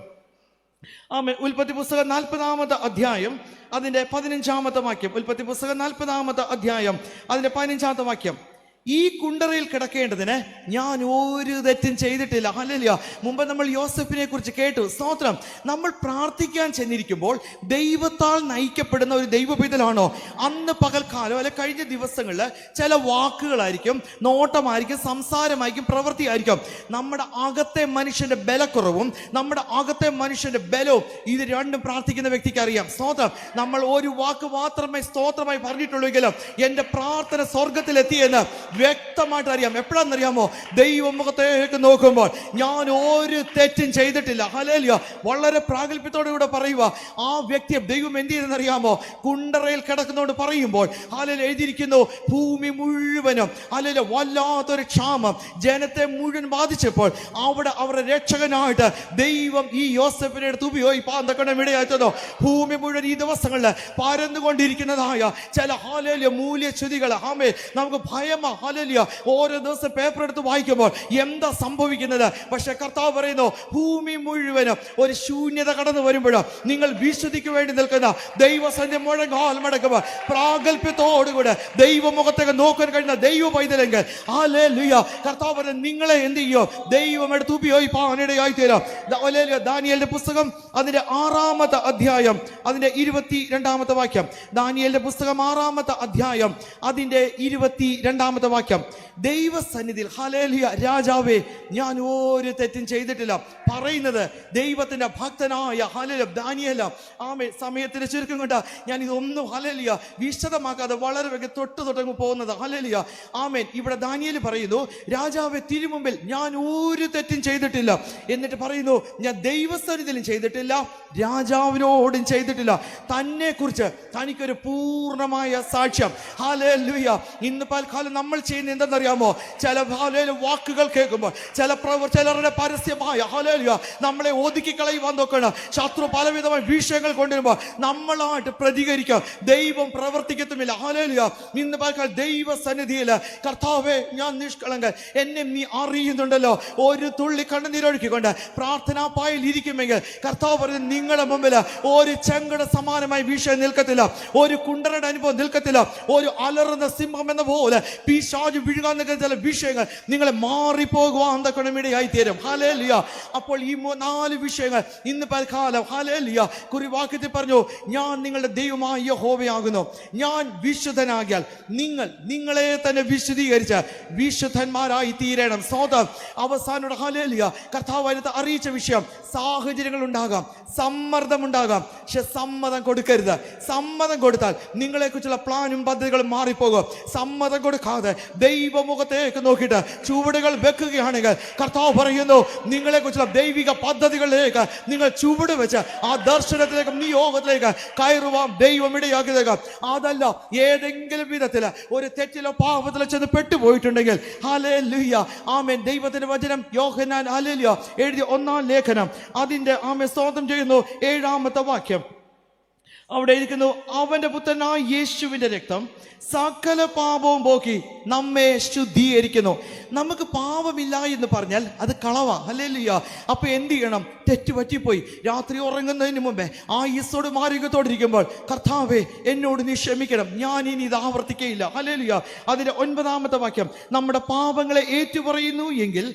40-ാമത്തെ അധ്യായം അതിന്റെ 15-ാമത്തെ വാക്യം. ഉൽപ്പത്തി പുസ്തകം 40-ാമത്തെ അധ്യായം അതിന്റെ 15-ാമത്തെ വാക്യം. ഈ കുണ്ടറയിൽ കിടക്കേണ്ടതിന് ഞാൻ ഒരു തെറ്റും ചെയ്തിട്ടില്ല. ഹല്ലേലൂയ. മുമ്പ് നമ്മൾ യോസഫിനെ കുറിച്ച് കേട്ടു. സ്തോത്രം. നമ്മൾ പ്രാർത്ഥിക്കാൻ ചെന്നിരിക്കുമ്പോൾ ദൈവത്താൽ നയിക്കപ്പെടുന്ന ഒരു ദൈവപിതലാണോ? അന്ന് പകൽക്കാലം അല്ലെ കഴിഞ്ഞ ദിവസങ്ങളിൽ ചില വാക്കുകളായിരിക്കും, നോട്ടമായിരിക്കും, സംസാരമായിരിക്കും, പ്രവൃത്തിയായിരിക്കും. നമ്മുടെ അകത്തെ മനുഷ്യന്റെ ബലക്കുറവും നമ്മുടെ അകത്തെ മനുഷ്യന്റെ ബലവും ഇത് രണ്ടും പ്രാർത്ഥിക്കുന്ന വ്യക്തിക്ക് അറിയാം. സ്തോത്രം. നമ്മൾ ഒരു വാക്ക് മാത്രമേ സ്തോത്രമായി പറഞ്ഞിട്ടുള്ളൂവെങ്കിലും എൻ്റെ പ്രാർത്ഥന സ്വർഗത്തിലെത്തിയെന്ന് വ്യക്തമായിട്ട് അറിയാം. എപ്പോഴാണെന്നറിയാമോ? ദൈവമുഖത്തേക്ക് നോക്കുമ്പോൾ ഞാൻ ഒരു തെറ്റും ചെയ്തിട്ടില്ല. ഹല്ലേലൂയ. വളരെ പ്രാഗൽഭ്യത്തോടുകൂടെ പറയുക. ആ വ്യക്തിയെ ദൈവം എന്ത് ചെയ്തെന്നറിയാമോ? കുണ്ടറയിൽ കിടക്കുന്നോട് പറയുമ്പോൾ ഹല്ലേലൂയ എഴുതിയിരിക്കുന്നു, ഭൂമി മുഴുവനും ഹല്ലേലൂയ വല്ലാത്തൊരു ക്ഷാമം ജനത്തെ മുഴുവൻ ബാധിച്ചപ്പോൾ അവിടെ അവരുടെ രക്ഷകനായിട്ട് ദൈവം ഈ യോസഫിനെ എടുത്ത് ഉപയോഗിപ്പാൻ തക്കണം ഇടയായിട്ടോ. ഭൂമി മുഴുവൻ ഈ ദിവസങ്ങളിൽ പരന്നുകൊണ്ടിരിക്കുന്നതായ ചില ഹല്ലേലൂയ മൂല്യച്യുതികൾ ആമേ നമുക്ക് ഭയം. ഹല്ലേലൂയ. ഓരോ ദിവസം പേപ്പർ എടുത്ത് വായിക്കുമ്പോൾ എന്താ സംഭവിക്കുന്നത്? പക്ഷെ കർത്താവ് പറയുന്നു, ഭൂമി മുഴുവനും ഒരു ശൂന്യത കടന്നു വരുമ്പോഴും നിങ്ങൾ വിശുദ്ധിക്ക് വേണ്ടി നിൽക്കുന്ന ദൈവസന്നിധി മുഴങ്കാൽ മടക്കുമ്പോൾ പ്രാഗൽഭ്യത്തോടുകൂടെ ദൈവമുഖത്തേക്ക് നോക്കാൻ കഴിയുന്ന ദൈവ പൈതലെങ്കിൽ ഹല്ലേലൂയ കർത്താവ് പറയുന്നത് നിങ്ങളെ എന്ത് ചെയ്യോ? ദൈവം എടുത്ത് ഉപയോഗിപ്പാനിടയായി തീരാം. ഹല്ലേലൂയ. ദാനിയേലിന്റെ പുസ്തകം അതിന്റെ 6-ാമത്തെ അധ്യായം അതിന്റെ 22-ാമത്തെ വാക്യം. ദാനിയേലിന്റെ പുസ്തകം 6-ാമത്തെ അധ്യായം അതിന്റെ 22-ാമത്തെ വാക്യം. ദൈവസന്നിധിയിൽ ഹല്ലേലൂയ രാജാവേ ഞാൻ ഒരു തെറ്റും ചെയ്തിട്ടില്ല പറയുന്നത് ദൈവത്തിന്റെ ഭക്തനായ ഹല്ലേലൂയ ദാനിയേൽ. ആമേ. സമയത്തിന് ചുരുക്കം കൊണ്ട് ഞാൻ ഇതൊന്നും ഹല്ലേലൂയ വിശദമാക്കാതെ വളരെ വേഗം തൊട്ടങ്ങ് പോകുന്നത്. ഹല്ലേലൂയ ആമേൻ. ഇവിടെ ദാനിയേൽ പറയുന്നു, രാജാവേ തിരുമുമ്പിൽ ഞാൻ ഒരു തെറ്റും ചെയ്തിട്ടില്ല. എന്നിട്ട് പറയുന്നു, ഞാൻ ദൈവസന്നിധിയിലും ചെയ്തിട്ടില്ല, രാജാവിനോടും ചെയ്തിട്ടില്ല. തന്നെ കുറിച്ച് തനിക്കൊരു പൂർണ്ണമായ സാക്ഷ്യം. ഹല്ലേലൂയ. ഇന്ന് പൽക്കാലം നമ്മൾ ചെയ്യുന്ന എന്തെന്നറിയാമോ? ചില വാക്കുകൾ കേൾക്കുമ്പോൾ ചിലരുടെ പരസ്യമായ ഹല്ലേലൂയ നമ്മളെ ഒതുക്കി കളയുവാൻ നോക്കണം. ശത്രു പലവിധമായ വിഷയങ്ങൾ കൊണ്ടുവരുമ്പോൾ നമ്മളായിട്ട് പ്രതികരിക്കാം. ദൈവം പ്രവർത്തിക്കത്തുമില്ല. ഹല്ലേലൂയ. ഇന്ന് പൽക്കാലം ദൈവസന്നിധിയിൽ കർത്താവേ ഞാൻ നിഷ്കളങ്കൻ, എന്നെ നീ അറിയുന്നുണ്ടല്ലോ. ഒരു തുള്ളി കണ്ണുനീരൊഴുക്കിക്കൊണ്ട് പ്രാർത്ഥനാ പായിൽ ഇരിക്കുമെങ്കിൽ കർത്താവ് പറയുന്നത് നിങ്ങളുടെ മുമ്പിൽ ഒരു ചെങ്കട സമാനമായ വിഷയം നിൽക്കത്തില്ല, ഒരു കുണ്ടറയുടെ അനുഭവം നിൽക്കത്തില്ല. ഒരു അലറുന്ന സിംഹം എന്ന പോലെ പിശാച് വിഴുകാൻ നിൽക്കുന്ന ചില വിഷയങ്ങൾ നിങ്ങളെ മാറിപ്പോകുവാൻ ഇടയായി തീരും. ഹല്ലേലൂയ. അപ്പോൾ ഈ 4 വിഷയങ്ങൾ ഇന്ന് പൽക്കാലം ഹല്ലേലൂയ കുറിവാക്യത്തിൽ പറഞ്ഞു, ഞാൻ നിങ്ങളുടെ ദൈവമായ യഹോവയാകുന്നു. ഞാൻ വിശുദ്ധനാകിയാൽ നിങ്ങളെ തന്നെ വിശുദ്ധീകരിച്ച് വിശുദ്ധന്മാരായി തീരണം. സ്വതം അവസാനോട് ഹല്ലേലൂയ കർത്താവ് അതിനകത്ത് അറിയിച്ച വിഷയം, സാഹചര്യങ്ങൾ ഉണ്ടാകാം, സമ്മർദ്ദം ഉണ്ടാകാം, പക്ഷെ സമ്മതം കൊടുക്കരുത്. സമ്മതം കൊടുത്താൽ നിങ്ങളെ കുറിച്ചുള്ള പ്ലാനും പദ്ധതികളും മാറിപ്പോകും. സമ്മതം കൊടുക്കാതെ ദൈവമുഖത്തേക്ക് നോക്കിയിട്ട് ചുവടുകൾ വെക്കുകയാണെങ്കിൽ കർത്താവ് പറയുന്നു, നിങ്ങളെ കുറിച്ചുള്ള ദൈവിക പദ്ധതികളിലേക്ക് നിങ്ങൾ ചുവട് വെച്ച് ആ ദർശനത്തിലേക്കും നിയോഗത്തിലേക്ക് കയറുവാൻ ദൈവം ഇടയാക്കിയതേക്കാം. അതല്ല ഏതെങ്കിലും വിധത്തിൽ ഒരു തെറ്റിലോ പാപത്തിലോ ചെന്ന് പെട്ടുപോയിട്ടുണ്ടെങ്കിൽ ഹല്ലേലൂയ ആമേൻ. ദൈവത്തിന്റെ വചനം യോഹന്നാൻ ഹല്ലേലൂയ എഴുതിയ 1-ാം ലേഖനം അതിന്റെ ആമേൻ സ്തോത്രം ചെയ്യുന്നു 7-ാമത്തെ വാക്യം. അവിടെ ഇരിക്കുന്നു, അവന്റെ പുത്രനായ യേശുവിന്റെ രക്തം സകല പാപവും പോക്കി നമ്മെ ശുദ്ധീകരിക്കുന്നു. നമുക്ക് പാപമില്ല എന്ന് പറഞ്ഞാൽ അത് കളവാ. ഹല്ലേലൂയ. അപ്പൊ എന്ത് ചെയ്യണം? തെറ്റ് പറ്റിപ്പോയി രാത്രി ഉറങ്ങുന്നതിന് മുമ്പേ ആയുസ്സോട് ആരോഗ്യത്തോടിരിക്കുമ്പോൾ കർത്താവേ എന്നോട് നീ ക്ഷമിക്കണം, ഞാൻ ഇനി ഇത് ആവർത്തിക്കയില്ല. ഹല്ലേലൂയ. അതിന്റെ 9-ാമത്തെ വാക്യം, നമ്മുടെ പാപങ്ങളെ ഏറ്റുപറയുന്നു എങ്കിൽ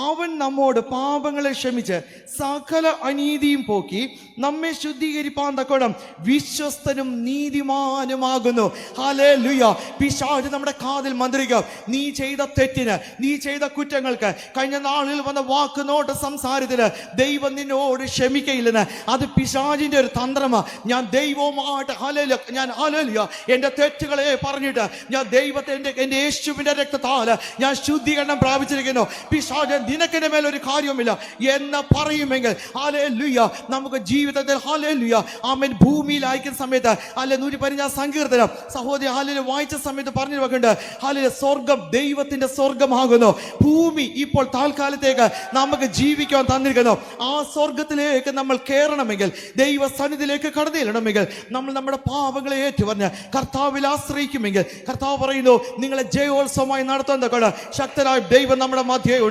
അവൻ നമ്മോട് പാപങ്ങളെ ക്ഷമിച്ച് സകല അനീതിയും പോക്കി നമ്മെ ശുദ്ധീകരിപ്പാൻ തക്കോണം വിശ്വസ്തനും നീതിമാനുമാകുന്നു. ഹല്ലേലൂയ. പിശാച് നമ്മുടെ കാതിൽ മന്ത്രിക്കാം, നീ ചെയ്ത തെറ്റിന്, നീ ചെയ്ത കുറ്റങ്ങൾക്ക്, കഴിഞ്ഞ നാളിൽ വന്ന വാക്കുനോട്ട് സംസാരത്തിന് ദൈവം നിന്നോട് ക്ഷമിക്കയില്ലെന്ന്. അത് പിശാചിന്റെ ഒരു തന്ത്രമാണ്. ഞാൻ ദൈവവുമായിട്ട് ഹല്ലേലൂയ എൻ്റെ തെറ്റുകളെ പറഞ്ഞിട്ട് ഞാൻ ദൈവത്തെ എൻ്റെ യേശുവിൻ്റെ രക്തത്താല് ഞാൻ ശുദ്ധീകരണം പ്രാപിച്ചിരിക്കുന്നു, പിശാച് നിനക്കെന്റെ മേലൊരു കാര്യവുമില്ല എന്ന് പറയുമെങ്കിൽ ഹല്ലേലൂയ നമുക്ക് ജീവിതത്തിൽ ഹല്ലേലൂയ ആമേൻ ഭൂമിയിൽ അയക്കുന്ന സമയത്ത് 115 സങ്കീർത്തനം സഹോദരി ഹല്ലേലൂയ വായിച്ച സമയത്ത് പറഞ്ഞു വെക്കുന്നുണ്ട്, ഹല്ലേലൂയ സ്വർഗം ദൈവത്തിന്റെ സ്വർഗമാകുന്നു. ഭൂമി ഇപ്പോൾ താൽക്കാലത്തേക്ക് നമുക്ക് ജീവിക്കാൻ തന്നിരിക്കുന്നു. ആ സ്വർഗത്തിലേക്ക് നമ്മൾ കയറണമെങ്കിൽ, ദൈവ സന്നിധിയിലേക്ക് കടന്നു ചെല്ലണമെങ്കിൽ, നമ്മൾ നമ്മുടെ പാപങ്ങളെ ഏറ്റുപറഞ്ഞ് കർത്താവിൽ ആശ്രയിക്കുമെങ്കിൽ, കർത്താവ് പറയുന്നു നിങ്ങളെ ജയോത്സവമായി നടത്താൻ ശക്തനായ ദൈവം നമ്മുടെ മധ്യേ ഉണ്ട്.